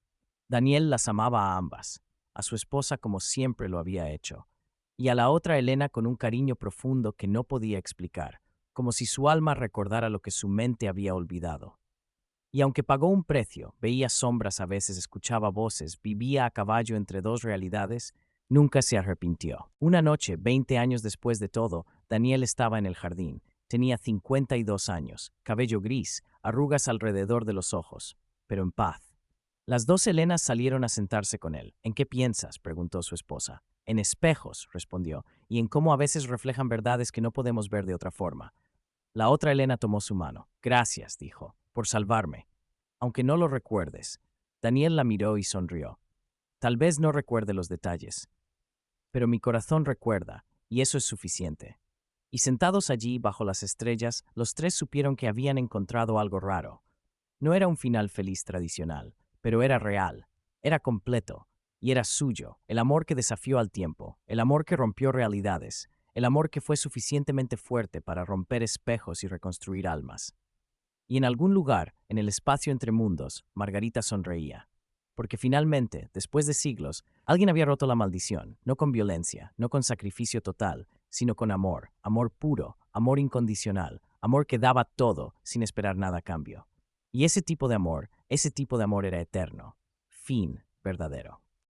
Daniel las amaba a ambas, a su esposa como siempre lo había hecho, y a la otra Helena con un cariño profundo que no podía explicar, como si su alma recordara lo que su mente había olvidado. Y aunque pagó un precio, veía sombras a veces, escuchaba voces, vivía a caballo entre dos realidades, nunca se arrepintió. Una noche, 20 años después de todo, Daniel estaba en el jardín. Tenía 52 años, cabello gris, arrugas alrededor de los ojos, pero en paz. Las dos Helenas salieron a sentarse con él. ¿En qué piensas?, preguntó su esposa. En espejos, respondió, y en cómo a veces reflejan verdades que no podemos ver de otra forma. La otra Helena tomó su mano. Gracias, dijo, por salvarme. Aunque no lo recuerdes. Daniel la miró y sonrió. Tal vez no recuerde los detalles, pero mi corazón recuerda, y eso es suficiente. Y sentados allí, bajo las estrellas, los tres supieron que habían encontrado algo raro. No era un final feliz tradicional, pero era real, era completo, y era suyo, el amor que desafió al tiempo, el amor que rompió realidades, el amor que fue suficientemente fuerte para romper espejos y reconstruir almas. Y en algún lugar, en el espacio entre mundos, Margarita sonreía. Porque finalmente, después de siglos, alguien había roto la maldición, no con violencia, no con sacrificio total, sino con amor, amor puro, amor incondicional, amor que daba todo sin esperar nada a cambio. Y ese tipo de amor era eterno. Fin verdadero.